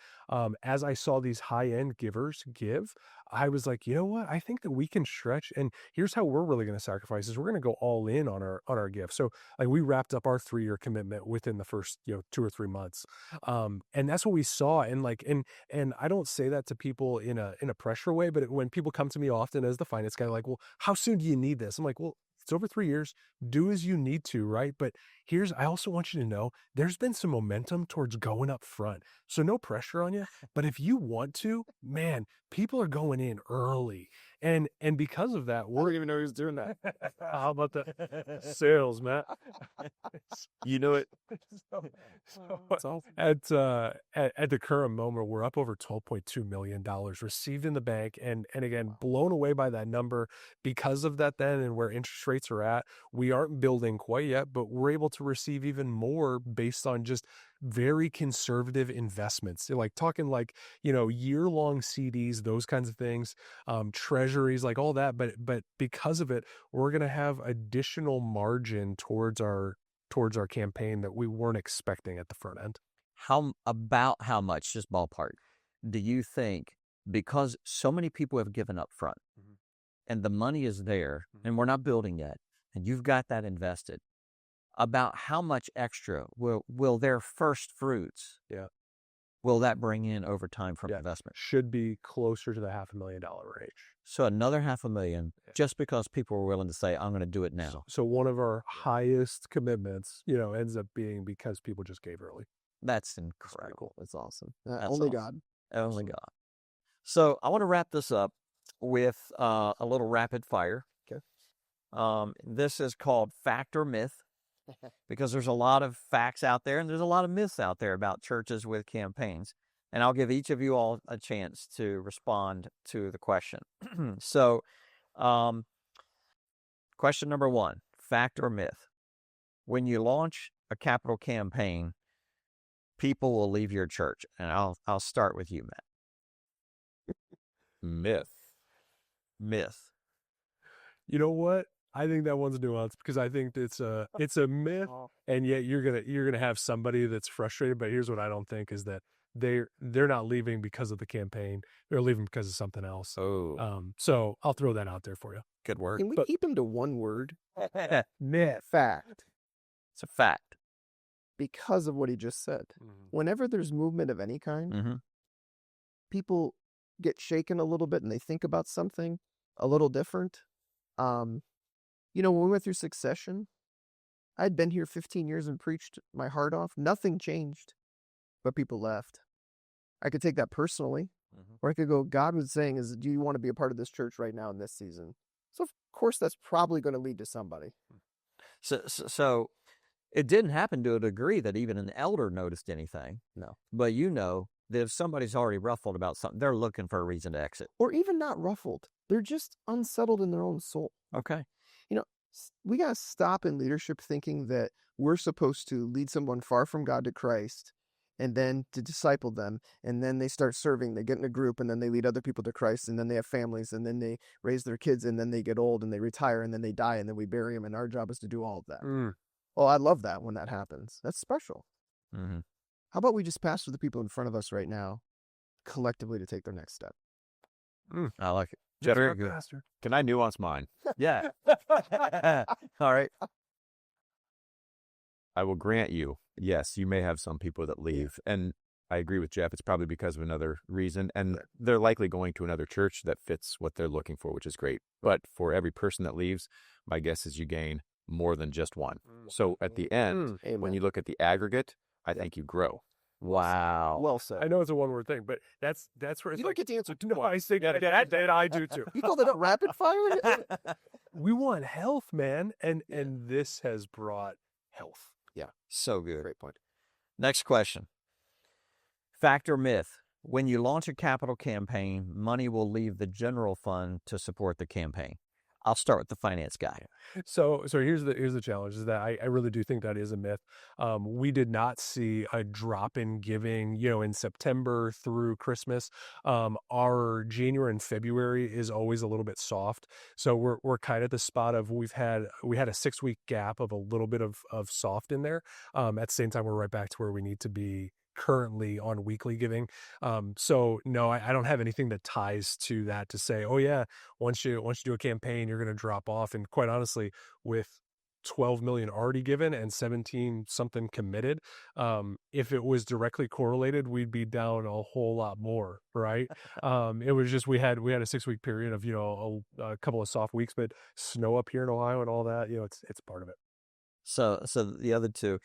as I saw these high end givers give, I was like, you know what? I think that we can stretch. And here's how we're really going to sacrifice: is we're going to go all in on our gift. So like we wrapped up our 3-year commitment within the first 2 or 3 months, and that's what we saw. And like and I don't say that to people in a pressure way, but when people come to me often as the finance guy, like, well, how soon do you need this? I'm like, well, it's over 3 years. Do as you need to, right? But I also want you to know there's been some momentum towards going up front. So no pressure on you. But if you want to, man, people are going in early. And because of that,
I didn't even know he was doing that.
how about the sales, Matt?
You know it.
So at the current moment, we're up over $12.2 million received in the bank. And again, blown away by that number because of that then, and where interest rates are at. We aren't building quite yet, but we're able to receive even more based on just very conservative investments. They're like talking like, year-long CDs, those kinds of things, treasuries, like all that. But because of it, we're going to have additional margin towards our campaign that we weren't expecting at the front end.
How much, just ballpark, do you think, because so many people have given up front and the money is there and we're not building yet, and you've got that invested, about how much extra will their first fruits, will that bring in over time from investment?
Should be closer to the $500,000 range.
So another $500,000, just because people were willing to say, I'm going to do it now.
So one of our highest commitments, ends up being because people just gave early.
That's incredible.
That's awesome.
That's
Only
awesome.
God.
Only God. So I want to wrap this up with a little rapid fire.
Okay.
This is called Fact or Myth, because there's a lot of facts out there and there's a lot of myths out there about churches with campaigns. And I'll give each of you all a chance to respond to the question. So, question number 1, fact or myth? When you launch a capital campaign, people will leave your church. And I'll start with you, Matt.
Myth.
Myth.
You know what? I think that one's nuanced because I think it's a myth, and yet you're gonna have somebody that's frustrated. But here's what I don't think is that they're not leaving because of the campaign. They're leaving because of something else.
Oh,
So I'll throw that out there for you.
good work.
Can we keep him to one word?
Myth.
Fact.
It's a fact.
Because of what he just said. Whenever there's movement of any kind,
Mm-hmm.
people get shaken a little bit and they think about something a little different. When we went through succession, I'd been here 15 years and preached my heart off. Nothing changed, but people left. I could take that personally, or I could go, God was saying, do you want to be a part of this church right now in this season? So, of course, that's probably going to lead to somebody.
So it didn't happen to a degree that even an elder noticed anything.
No.
But that if somebody's already ruffled about something, they're looking for a reason to exit.
Or even not ruffled. They're just unsettled in their own soul.
Okay.
We got to stop in leadership thinking that we're supposed to lead someone far from God to Christ and then to disciple them. And then they start serving, they get in a group, and then they lead other people to Christ, and then they have families, and then they raise their kids, and then they get old, and they retire, and then they die, and then we bury them, and our job is to do all of that. Well, I love that when that happens. That's special.
Mm-hmm.
How about we just pastor the people in front of us right now collectively to take their next step?
I like it.
Very
good.
Can I nuance mine?
Yeah. All right.
I will grant you, yes, you may have some people that leave. And I agree with Jeff. It's probably because of another reason. And they're likely going to another church that fits what they're looking for, which is great. But for every person that leaves, my guess is you gain more than just one. So at the end, when you look at the aggregate, I think you grow.
Wow.
Well said.
I know it's a one-word thing, but that's where it's
You don't get to answer two
no, I think that I do too.
You call that a rapid fire?
We want health, man, and this has brought health.
Yeah.
So good.
Great point.
Next question. Fact or myth? When you launch a capital campaign, money will leave the general fund to support the campaign. I'll start with the finance guy.
So here's the challenge is that I really do think that is a myth. We did not see a drop in giving, in September through Christmas. Our January and February is always a little bit soft. So we're kind of at the spot of we had a 6-week gap of a little bit of soft in there. At the same time, we're right back to where we need to be currently on weekly giving. So no, I don't have anything that ties to that to say, oh yeah, once you do a campaign, you're going to drop off. And quite honestly, with 12 million already given and 17 something committed, if it was directly correlated, we'd be down a whole lot more, right? It was just we had a 6-week period of a couple of soft weeks, but snow up here in Ohio and all that, it's part of it.
So the other two,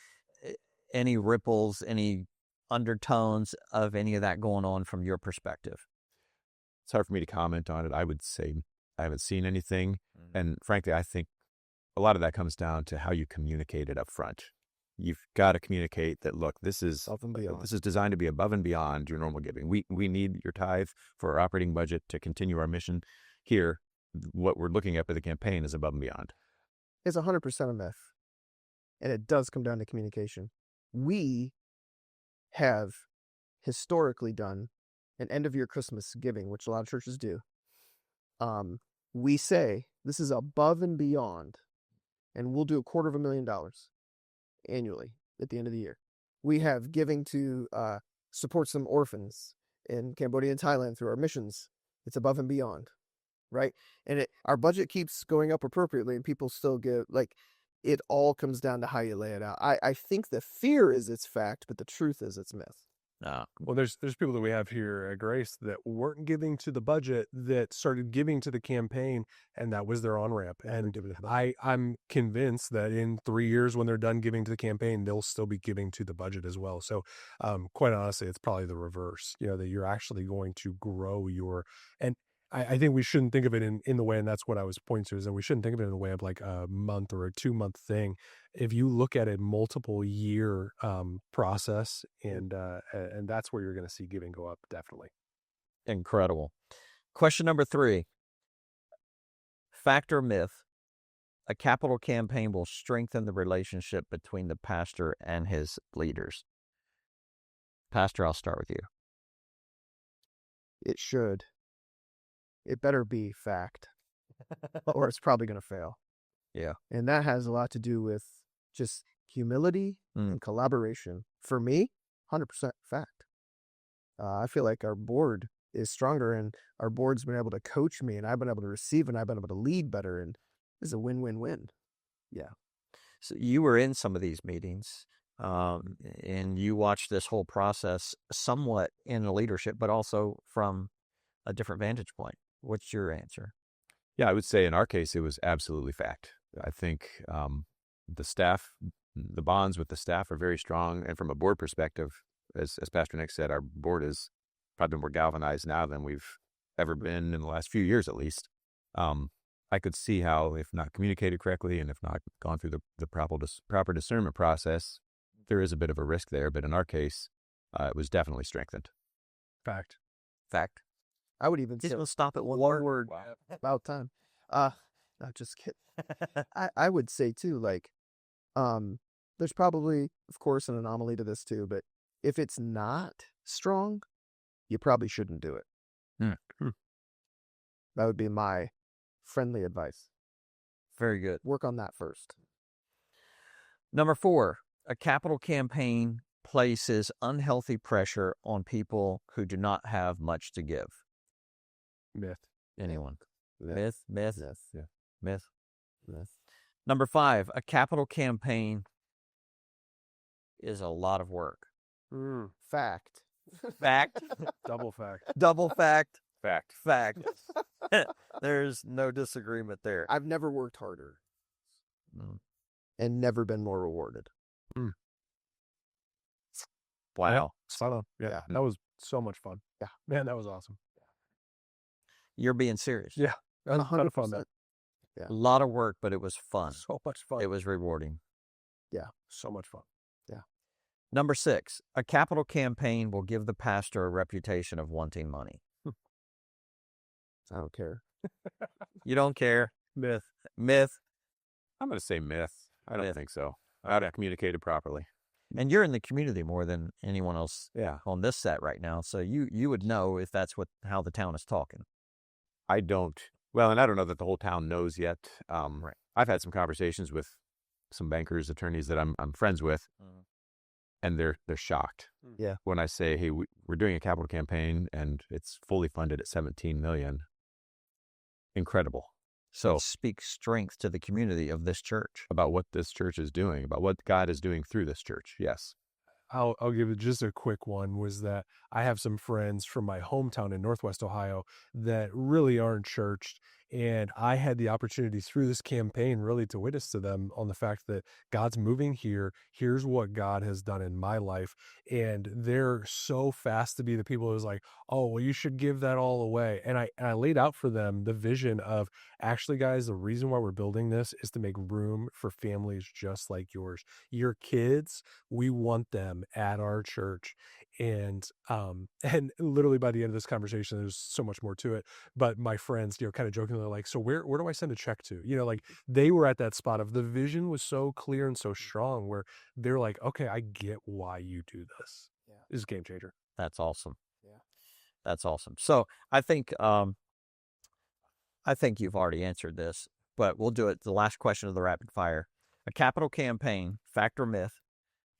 any ripples, any undertones of any of that going on from your perspective?
It's hard for me to comment on it. I would say I haven't seen anything. And frankly, I think a lot of that comes down to how you communicate it up front. You've got to communicate that, look, this is designed to be above and beyond your normal giving. We need your tithe for our operating budget to continue our mission here. What we're looking at for the campaign is above and beyond.
It's 100% a myth. And it does come down to communication. We have historically done an end-of-year Christmas giving, which a lot of churches do. We say this is above and beyond, and we'll do $250,000 annually at the end of the year. We have giving to support some orphans in Cambodia and Thailand through our missions. It's above and beyond, right? And our budget keeps going up appropriately, and people still give, it all comes down to how you lay it out. I think the fear is it's fact, but the truth is it's myth.
Well, there's people that we have here at Grace that weren't giving to the budget that started giving to the campaign, and that was their on-ramp. And I'm convinced that in 3 years, when they're done giving to the campaign, they'll still be giving to the budget as well. So quite honestly, it's probably the reverse, that you're actually going to grow and I think we shouldn't think of it in the way, and that's what I was pointing to, is that we shouldn't think of it in the way of like a month or a 2-month thing. If you look at a multiple year process, and that's where you're going to see giving go up, definitely.
Incredible. Question number 3. Fact or myth? A capital campaign will strengthen the relationship between the pastor and his leaders. Pastor, I'll start with you.
It should. It better be fact, or it's probably going to fail.
Yeah.
And that has a lot to do with just humility and collaboration. For me, 100% fact. I feel like our board is stronger, and our board's been able to coach me, and I've been able to receive, and I've been able to lead better, and it's a win-win-win. Yeah.
So you were in some of these meetings, and you watched this whole process somewhat in the leadership, but also from a different vantage point. What's your answer?
Yeah, I would say in our case, it was absolutely fact. I think the staff, the bonds with the staff are very strong. And from a board perspective, as Pastor Nick said, our board is probably more galvanized now than we've ever been in the last few years, at least. I could see how, if not communicated correctly and if not gone through the proper discernment process, there is a bit of a risk there. But in our case, it was definitely strengthened.
Fact.
Fact.
I would even
Just
say
gonna stop at one word.
Wow. About time. Not just kidding. I would say too, like, there's probably, of course, an anomaly to this too, but if it's not strong, you probably shouldn't do it. That would be my friendly advice.
Very good.
Work on that first.
Number 4, a capital campaign places unhealthy pressure on people who do not have much to give.
Myth.
Anyone?
Myth.
Myth?
Myth.
Yeah.
Myth.
Myth.
Number 5, a capital campaign is a lot of work.
Fact.
Fact.
Double fact.
Double fact.
Fact.
Fact. There's no disagreement there.
I've never worked harder and never been more rewarded.
Wow.
Spot on. Yeah. That was so much fun.
Yeah.
Man, that was awesome.
You're being serious.
Yeah. That was a ton of fun,
100%.
man.
Yeah.
A lot of work, but it was fun.
So much fun.
It was rewarding.
Yeah.
So much fun.
Number 6, a capital campaign will give the pastor a reputation of wanting money.
I don't care.
You don't care?
Myth.
Myth.
I'm going to say myth. I don't
Myth.
think so. I would have communicated properly.
And you're in the community more than anyone else
Yeah.
on this set right now, so you would know if that's how the town is talking.
I don't. Well, and I don't know that the whole town knows yet.
Right.
I've had some conversations with some bankers, attorneys that I'm friends with, and they're shocked.
Yeah.
When I say, hey, we're doing a capital campaign and it's fully funded at $17 million. Incredible. So
Speak strength to the community of this church.
about what this church is doing, about what God is doing through this church. Yes.
I'll give it just a quick one, was that I have some friends from my hometown in Northwest Ohio that really aren't churched. And I had the opportunity through this campaign really to witness to them on the fact that God's moving here. Here's what God has done in my life. And they're so fast to be the people who's like, oh, well, you should give that all away. And I laid out for them the vision of, actually, guys, the reason why we're building this is to make room for families just like yours. Your kids, we want them at our church. And literally by the end of this conversation, there's so much more to it. But my friends, kind of jokingly like, so where do I send a check to? Like they were at that spot of the vision was so clear and so strong where they're like, okay, I get why you do this.
Yeah.
This is a game changer.
That's awesome.
Yeah.
That's awesome. So I think you've already answered this, but we'll do it. The last question of the rapid fire. A capital campaign, fact or myth,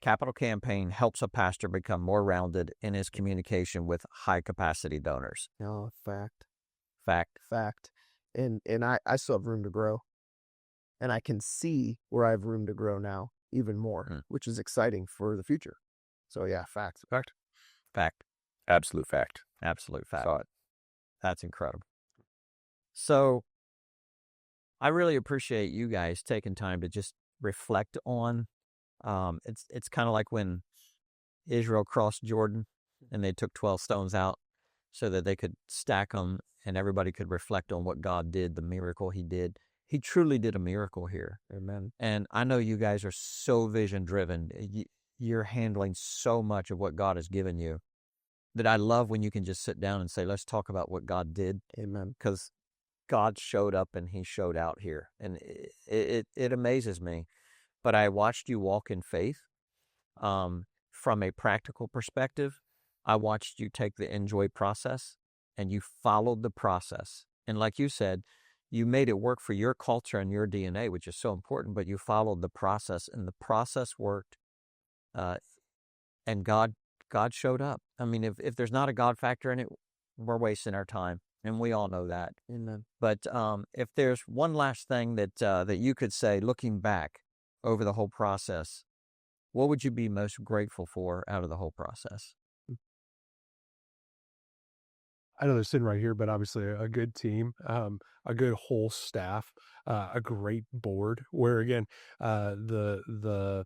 capital campaign helps a pastor become more rounded in his communication with high-capacity donors.
No, fact.
Fact.
And I still have room to grow. And I can see where I have room to grow now even more, which is exciting for the future. So yeah, fact.
Fact.
Absolute fact.
Absolute fact.
Saw it.
That's incredible. So I really appreciate you guys taking time to just reflect on, it's kind of like when Israel crossed Jordan and they took 12 stones out so that they could stack them and everybody could reflect on what God did, the miracle he did. He truly did a miracle here.
Amen.
And I know you guys are so vision driven. You're handling so much of what God has given you that I love when you can just sit down and say, let's talk about what God did.
Amen.
Because God showed up and he showed out here. And it amazes me. But I watched you walk in faith. From a practical perspective, I watched you take the enjoy process and you followed the process. And like you said, you made it work for your culture and your DNA, which is so important, but you followed the process, and the process worked, and God showed up. I mean, if there's not a God factor in it, we're wasting our time, and we all know that.
Amen.
But if there's one last thing that you could say, looking back over the whole process, what would you be most grateful for out of the whole process?
I know they're sitting right here, but obviously a good team, a good whole staff, a great board. Where again, the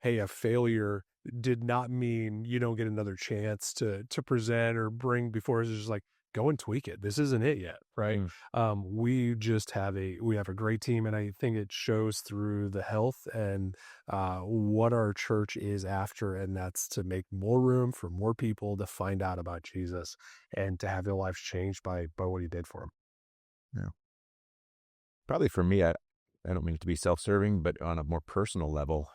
hey, a failure did not mean you don't get another chance to present or bring before us. It's just like, go and tweak it. This isn't it yet, right? We just have a great team, and I think it shows through the health and what our church is after, and that's to make more room for more people to find out about Jesus and to have their lives changed by what he did for them.
Yeah. Probably for me, I don't mean it to be self-serving, but on a more personal level,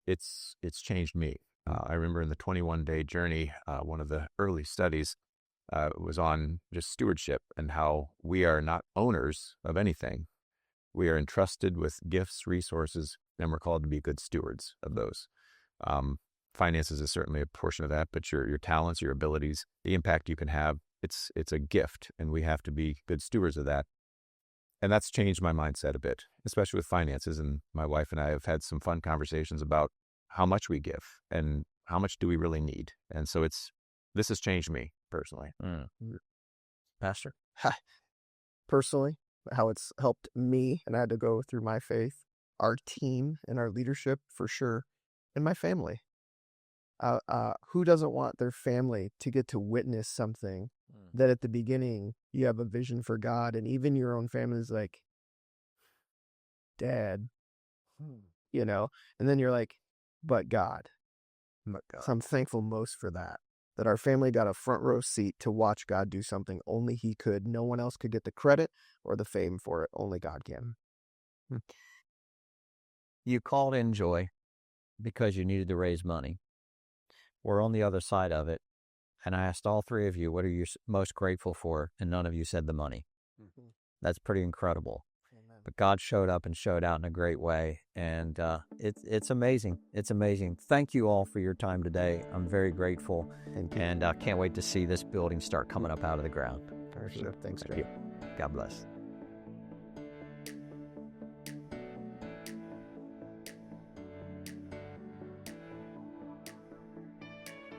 it's changed me. I remember in the 21-day journey, one of the early studies was on just stewardship and how we are not owners of anything. We are entrusted with gifts, resources, and we're called to be good stewards of those. Finances is certainly a portion of that, but your talents, your abilities, the impact you can have, it's a gift, and we have to be good stewards of that. And that's changed my mindset a bit, especially with finances. And my wife and I have had some fun conversations about how much we give and how much do we really need. And so this has changed me personally.
Pastor?
Personally, how it's helped me, and I had to go through my faith, our team and our leadership for sure, and my family. Who doesn't want their family to get to witness something that at the beginning you have a vision for God, and even your own family is like, Dad, and then you're like, but God. So I'm thankful most for that our family got a front row seat to watch God do something only he could. No one else could get the credit or the fame for it. Only God can.
You called in Joy because you needed to raise money. We're on the other side of it. And I asked all three of you, what are you most grateful for? And none of you said the money. That's pretty incredible. Amen. But God showed up and showed out in a great way. And it's amazing. It's amazing. Thank you all for your time today. I'm very grateful. And I can't wait to see this building start coming up out of the ground.
Thanks,
Thank you. God bless.